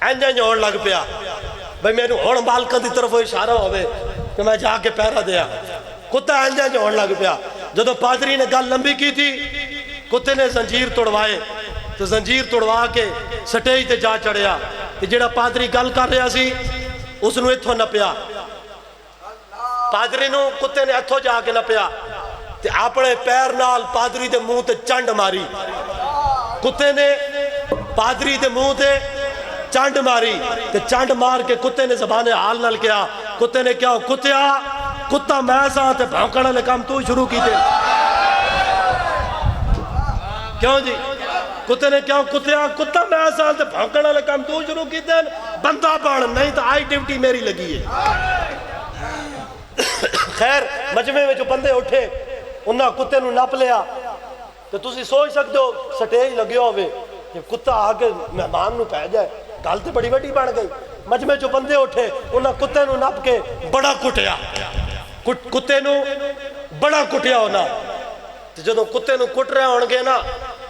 اینجا جوڑ لگ پیا بھئی میں ہون بالکہ دی طرف وہ اشارہ ہوئے کہ میں جا کے پیرا دیا کتا اینجا جوڑ لگ پیا جدوں پادری نے گل لمبی کی تھی کتے نے زنجیر توڑوائے تو زنجیر توڑوا کے سٹیج تے جا چڑھیا کہ جڑا پادری گل کر رہا سی اس نے اتھو نپیا پادری نو کتے نے اتھو جا کے نپیا تے اپنے پیر نال پادری دے منہ تے چنڈ ماری کتے نے پادری دے منہ تے چنڈ ماری تے چنڈ مار کے کتے نے زبان حال نال کیا کتے نے کیا کتیا کتا میں سا تے بھونکڑا لے کام تو شروع کی دے کیوں جی کتے نے کیا کتیا کتا میں سا تے بھونکڑا لے کام تو شروع کی دے بندہ بڑھ نہیں تو آئی ڈیوٹی میری لگی ہے خیر مجمع میں جو بندے اٹھے انہاں کتے نو نپ لیا تو تسی سوچ سکتے ہو سٹیج لگے ہوئے کہ کتا آگے مہمان نو پہ جائے گل تے بڑی بڑی بن گئی مجمع جو بندے اٹھے انہاں کتے نو نپ کے بڑا کٹیا کتے نو بڑا کٹیا ہونا جدوں کتے نو کٹ رہے ہون گے نا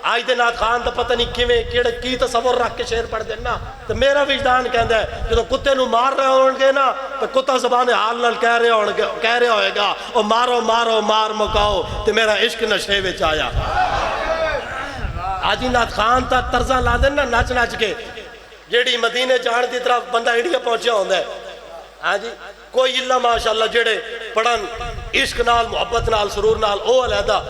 آج دے نات خان دا پتہ نہیں کیویں کیڑے کی تصور رکھ کے شعر پڑھ دینا تو میرا وجدان کہندا ہے جدوں کتے نو مار رہے ہون گے نا تو کتا زبان حال نال کہہ رہے ہوئے گا او مارو مارو مار مکاؤ تے میرا عشق نشے وچ آیا آج نات خان تا طرزاں لا دینا نچ نچ کے جیڑی مدینے جان دی طرف بندہ ایڈیا پہنچیا ہوندا ہے ہاں جی کوئی اللہ ماشاءاللہ جڑے پڑھن عشق نال محبت نال سرور نال او علیحدہ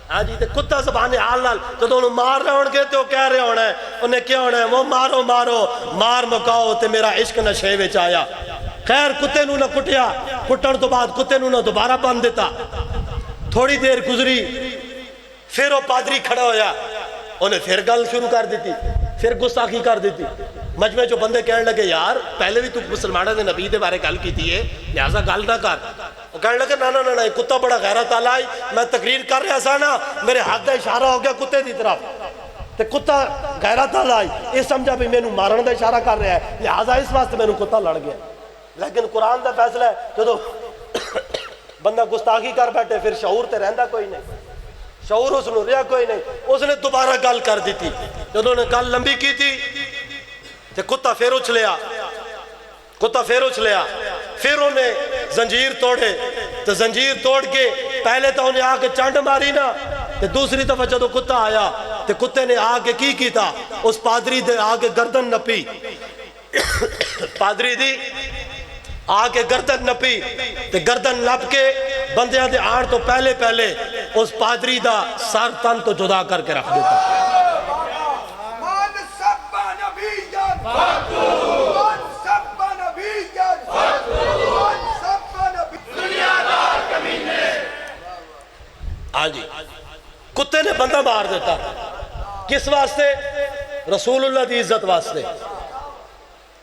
ہاں جی تے کتا زبان حال نال جدوں انہوں مار رہے ہون گے تے وہ کہہ رہے ہونا ہے انہیں کیا ہونا ہے وہ مارو مارو مار مکاؤ تے میرا عشق نشے وچ آیا خیر کتے نو نہ کٹیا کٹن تو بعد کتے نو نہ دوبارہ بند دیتا تھوڑی دیر گزری پھر وہ پادری کھڑا ہویا انہیں پھر گل شروع کر دیتی پھر گستاخی کر دیتی مجمع جو بندے کہنے لگے یار پہلے بھی تو مسلمانہ دے نبی دے بارے گل کی تھی ہے لہذا گل نہ کر وہ کہنے لگے نا کتا بڑا غیرت والا ہے میں تقریر کر رہا سا نا میرے ہاتھ دا اشارہ ہو گیا کتے دی طرف تے کتا غیرت والا ہے یہ سمجھا بھی مینوں مارن دا اشارہ کر رہا ہے لہذا اس واسطے مینوں کتا لڑ گیا لیکن قرآن دا فیصلہ ہے جدوں بندہ گستاخی کر بیٹھے پھر شعور تے رہندا کوئی نہیں شعور اس نے رہا کوئی نہیں اس نے دوبارہ گل کر دی تھی جدوں نے گل لمبی کی تھی تے کتا پھر اچھلیا پھر انہیں زنجیر توڑے تو زنجیر توڑ کے پہلے تو انہیں آ کے چنڈ ماری نا تے دوسری دفعہ جدوں کتا آیا تے کتے نے آ کے کی تھا اس پادری دے آ کے گردن نپی پادری دی آ کے گردن نپی تے گردن نپ کے بندیاں دے آن تو پہلے پہلے اس پادری دا سر تن تو جدا کر کے رکھ دیتا. ہاں جی کتے نے بندہ مار دیتا کس واسطے؟ رسول اللہ دی عزت واسطے.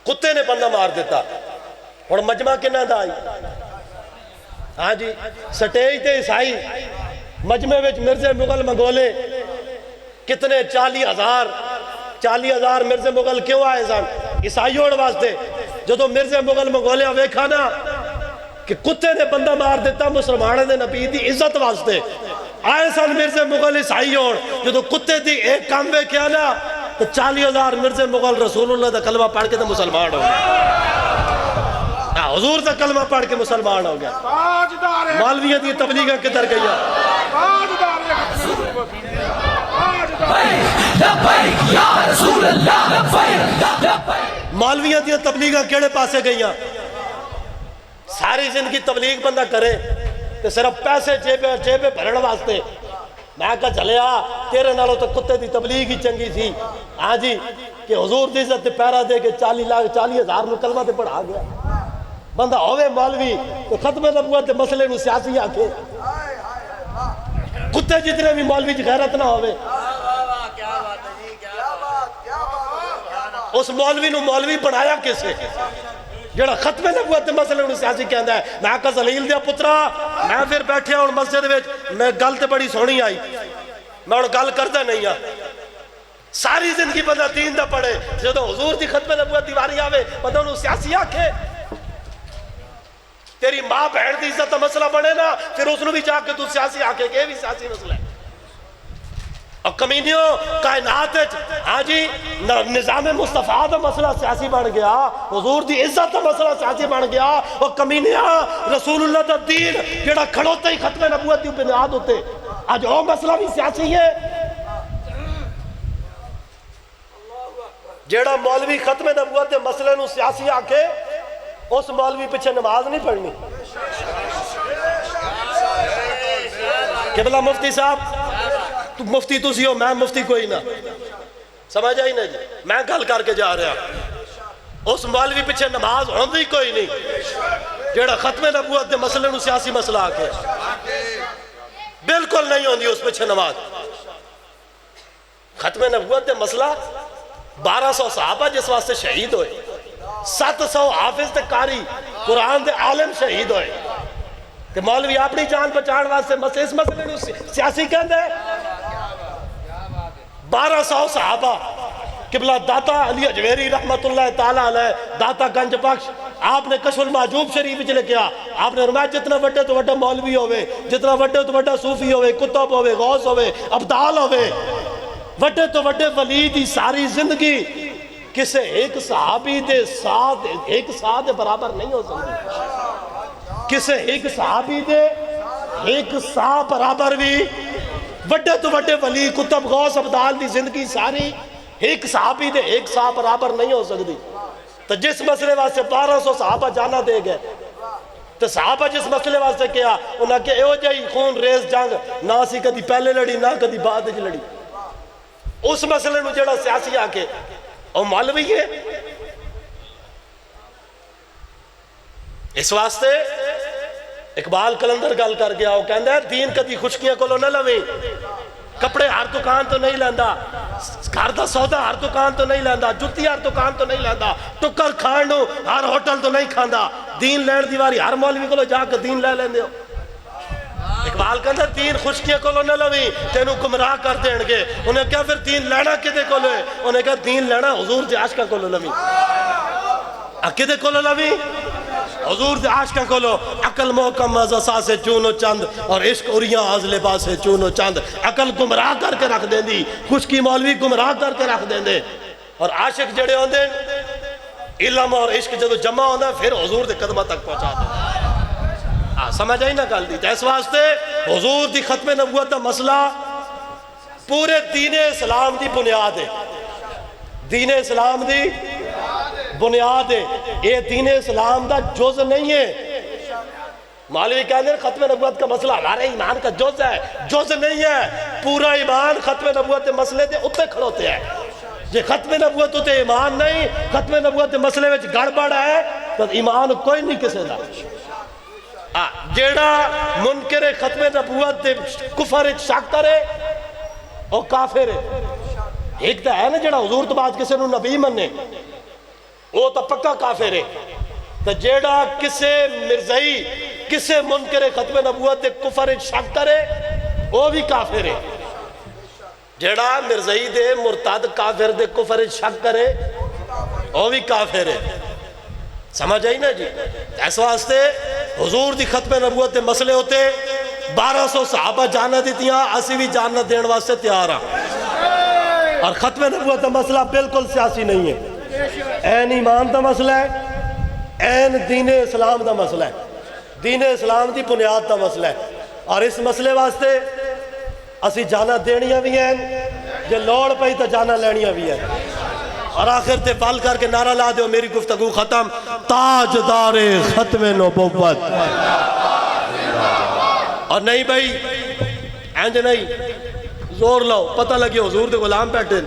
کتے نے بندہ مار دیتا. اور مجمع کنہ دا آئی؟ ہاں جی سٹیج تے عیسائی مجمع وچ مرزے مغل منگولے کتنے 40,000 مرزے مغل کیوں آئے سن؟ عیسائیوں واسطے. جدو مرزے مغل منگولے ویکھا نا کہ کتے نے بندہ مار دیتا مسلمانوں نے نبی دی عزت واسطے آئے سن مرزے مغل عیسائی ہون. جدو کتے دی ایک کام ویکھیا نا تو 40,000 مرزے مغل رسول اللہ دا کلمہ پڑھ کے تو مسلمان ہو گئے. حضور دا کلمہ پڑھ کے مسلمان ہو گیا. مولویہ دی تبلیغاں کدھر گیا؟ مولویہ دی تبلیغاں کیڑے پاسے گئیاں؟ ساری زندگی تبلیغ بندہ کرے کہ صرف پیسے جیبے بھرن واسطے. میں کہا چلیا تیرے نالوں تو کتے دی تبلیغ ہی چنگی تھی. ہاں جی کہ حضور دی عزت پیرا دے کے 40,000 نو کلمہ تے پڑھا گیا. بندہ ہوئے مولوی تو ختم نبوت دے مسئلے نو سیاسی آکھے. کتے جتنے بھی مولوی جی غیرت نہ ہوئے. اس مولوی نو مولوی بنایا کسے جڑا ختم نبوت دے مسئلے نو سیاسی کہندا ہے. میں کہا زلیل دیا پترا میں پھر بیٹھے ہوں مسجد وچ میں گل تے بڑی سونی آئی میں ہن گل کردا نہیں ہاں. ساری زندگی بندہ دین دا پڑھے جدوں حضور دی ختم نبوت دی واری آوے بندہ نو سیاسی آکھے. تیری ماں بہن دی عزت دا مسئلہ بنے نا پھر اس نو بھی جا کے تو سیاسی آکھے کہ یہ بھی سیاسی مسئلہ ہے. اور کمینیوں کائنات ہاں جی نظام مصطفیٰ دا مسئلہ سیاسی بن گیا. حضور دی عزت دا مسئلہ سیاسی بن گیا. اور کمینیاں رسول اللہ دا دین جڑا کھڑوتا ہی ختم نبوت دی بنیاد ہوتے آج وہ مسئلہ بھی سیاسی ہے. جڑا مولوی ختم نبوت دے مسئلے نو سیاسی آکھے اس مولوی پیچھے نماز نہیں پڑھنی. قبلہ مفتی صاحب تو مفتی تو سی ہو میں مفتی کوئی نہ سمجھ آئی نا جی. میں گل کر کے جا رہا اس مولوی پیچھے نماز ہوندی کوئی نہیں جڑا ختم نبوت دے مسئلے نو سیاسی مسئلہ آکے. بالکل نہیں ہوندی اس پیچھے نماز. ختم نبوت دے مسئلہ 1200 صحابہ جس واسطے شہید ہوئے 700 حافظ تے قاری قرآن دے عالم شہید ہوئے کہ مولوی اپنی جان بچان واسطے اس مسئلے نو سیاسی کہندے. 1200 صحابہ قبلہ داتا علی اجویری رحمت اللہ تعالیٰ علیہ داتا گنج بخش آپ نے کشف المحجوب شریف وچ لکھیا. آپ نے فرمایا جتنا وڈے تو وڈا مولوی ہوئے جتنا وڈے تو وڈا صوفی ہوئے کتب ہوئے غوث ہوئے ابدال ہوئے وڈے تو وڈے ولی دی ساری زندگی کسے ایک صحابی دے ساتھ ایک ساتھ برابر نہیں ہو سکتی. کسے ایک صحابی دے ایک ساتھ برابر بھی وڈے تو وڈے ولی کتب غوث ابدال دی زندگی ساری ایک صحابی دے ایک ساتھ برابر نہیں ہو سکتی. تو جس مسئلے واسطے 1200 صحابہ جانا دے گئے تو صحابہ جس مسئلے واسطے کیا انہاں کہ ایو جائی خون ریز جنگ نہ سی کدی پہلے لڑی نہ کدی بعد وچ لڑی. اس مسئلے نو جڑا سیاسی آکے اور مولوی ہے. اس واسطے اقبال کلندر گل کر گیا وہ کہندا ہے دین کدی خشکیاں کولو نہ لویں. کپڑے ہر دکان تو نہیں لیندا گھر دا سودا ہر دکان تو نہیں لیندا جُتی ہر دکان تو نہیں لیندا ٹکر کھان نو ہر ہوٹل تو نہیں کھاندا. دین لین دی واری ہر مولوی کولو جا کے دین لے لیندے ہو. اقبال کہندا دین خشکیاں کولو نہ لویں تینوں گمراہ کر دین گے. انہیں کہا پھر دین لینا کدے کولو ہے؟ انہیں کہا دین لینا حضور دے عاشقاں کولو لویں. کدے کولو لویں؟ حضور دے عاشقاں کولو. عقل محکم از اساس چون و چند اور عشق اریاں از لباس چون و چند. عقل گمراہ کر کے رکھ دین دی خشکی مولوی گمراہ کر کے رکھ دین دے. اور عاشق جڑے ہوندے علم اور عشق جدو جمع ہوندا پھر حضور دے قدمہ تک پہنچا دے. سمجھ آئی نا گل دی. اس واسطے حضور دی ختم نبوت دا مسئلہ پورے دین اسلام دی بنیاد ہے. دین اسلام دی بنیاد ہے، یہ دین اسلام دا جز نہیں ہے۔ مولوی کہتے ہیں ختم نبوت کا مسئلہ ہمارے ایمان کا جز ہے، جز نہیں ہے، پورا ایمان ختم نبوت مسئلے دے اتنے کھڑوتے ہیں۔ جے ختم نبوت تے ایمان نہیں، ختم نبوت مسئلے وچ گڑبڑ ہے تو ایمان کوئی نہیں کسے دا۔ جیڑا منکر ختم نبوت دے کفر شک کرے او کافر ہے۔ ایک تو ہے نا جیڑا حضور تو بعد کسے نو نبی منے، وہ تو پکا کافر ہے۔ تو جیڑا کسے مرزائی کسے منکر ختم نبوت دے کفر شک کرے وہ بھی کافر ہے۔ جیڑا مرزائی دے مرتد کافر دے کفر شک کرے وہ بھی کافر ہے۔ سمجھ آئی نا جی؟ اس واسطے حضور دی ختم نبوت دے مسئلے ہوتے 1200 صحابہ جانت دیتیاں، اسی بھی جانت دین واسطے تیار ہیں۔ اور ختم نبوت دا مسئلہ بالکل سیاسی نہیں ہے، این ایمان دا مسئلہ ہے، این دین اسلام دا مسئلہ ہے، دین اسلام دی بنیاد دا مسئلہ ہے۔ اور اس مسئلے واسطے اسی جانا دینیاں بھی ہیں، جے لوڑ پئی تو جانا لینیاں بھی ہیں۔ اور آخر تے پال کر کے نعرہ لا دیو، میری گفتگو ختم، تاجدار ختم نبوت۔ اور نہیں بھائی اینج نہیں، زور لاؤ، پتہ لگے حضور دے غلام بیٹھے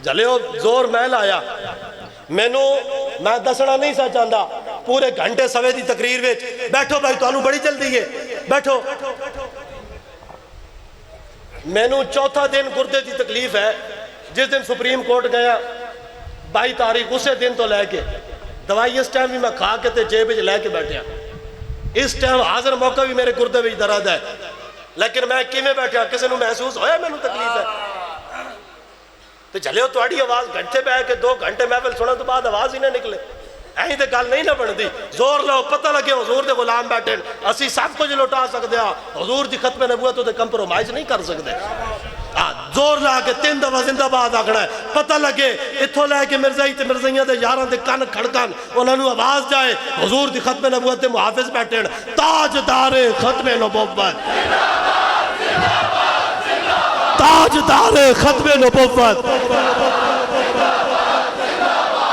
جلے ہو، زور میں لایا، میں دسنا نہیں سا چاہتا، پورے گھنٹے سوے دی تقریر وچ بیٹھو بھائی، تانوں بڑی جلدی ہے، بیٹھو۔ مینوں چوتھا دن گردے دی تکلیف ہے، جس دن سپریم کورٹ گیا 22 تاریخ، اسے دن تو لے کے دوائی اس ٹائم بھی میں کھا کے تے جیب وچ لے کے بیٹھیا، اس ٹائم حاضر موقع بھی میرے گردے وچ درد ہے، لیکن میں کیویں بیٹھا، کسی نو محسوس ہویا مینوں تکلیف ہے؟ تو چلے ہو تواڈی آواز گھنٹے بیٹھ کے 2 گھنٹے محفل سنن تو بعد آواز ہی نہ نکلے، ایں تے گل نہیں نہ بندی۔ زور لاؤ، پتہ لگے حضور دے غلام بیٹھے، اسی سب کچھ لوٹا سکتے ہیں، حضور دی ختم نبوت تے کمپرومائز نہیں کر سکتے۔ زور لا کے 3 دفعہ زندہ باد آکھنا ہے، پتہ لگے اتھوں لے کے مرزائی تے مرزائیاں دے یاراں دے کن کھڑکن، انہاں نوں آواز جائے، حضور دی ختم نبوت دے محافظ بیٹھے، تاجدار ختم نبوت، تاجدار ختم نبوت،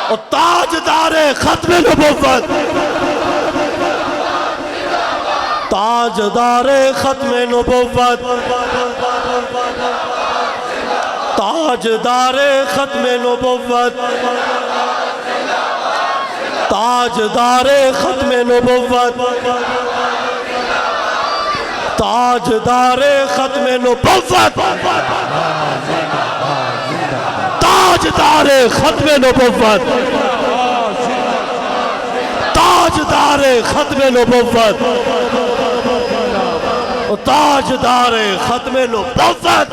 تاجدار ختم نبوت، تاجدار ختم نبوت، تاجدار ختم نبوت، تاجدار ختم نبوت، تاجدار ختم نبوت، تاجدار ختم نبوت، تاجدار ختم نبوت، تاجدار ختم نبوت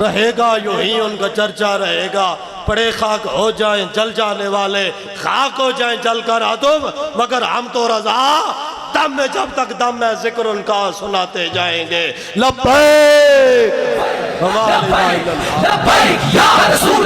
رہے گا، یوں ہی ان کا چرچا رہے گا، پڑے خاک ہو جائیں جل جانے والے، خاک ہو جائیں جل کر آدم، مگر ہم تو رضا دم میں جب تک دم ہے ذکر ان کا سناتے جائیں گے۔ لبیک لبیک یا رسول